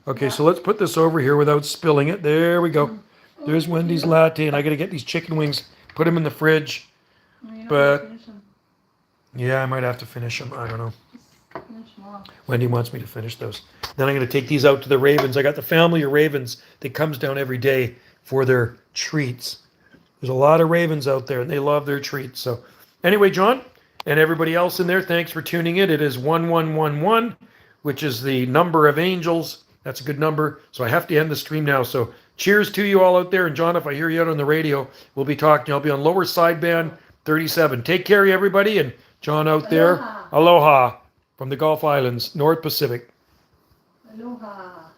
Okay, so let's put this over here without spilling it. There we go. There's Wendy's latte, and I got to get these chicken wings, put them in the fridge. Well, you don't But- have to finish them. Yeah, I might have to finish them. I don't know. Just finish them off. Wendy wants me to finish those. Then I'm going to take these out to the ravens. I got the family of ravens that comes down every day for their treats. There's a lot of ravens out there, and they love their treats. So anyway, John, and everybody else in there, thanks for tuning in. It is 1111, which is the number of angels. That's a good number. So I have to end the stream now. So cheers to you all out there. And John, if I hear you out on the radio, we'll be talking. I'll be on lower sideband 37. Take care, everybody. And John out there, Aloha. aloha from the Gulf Islands, North Pacific. Aloha.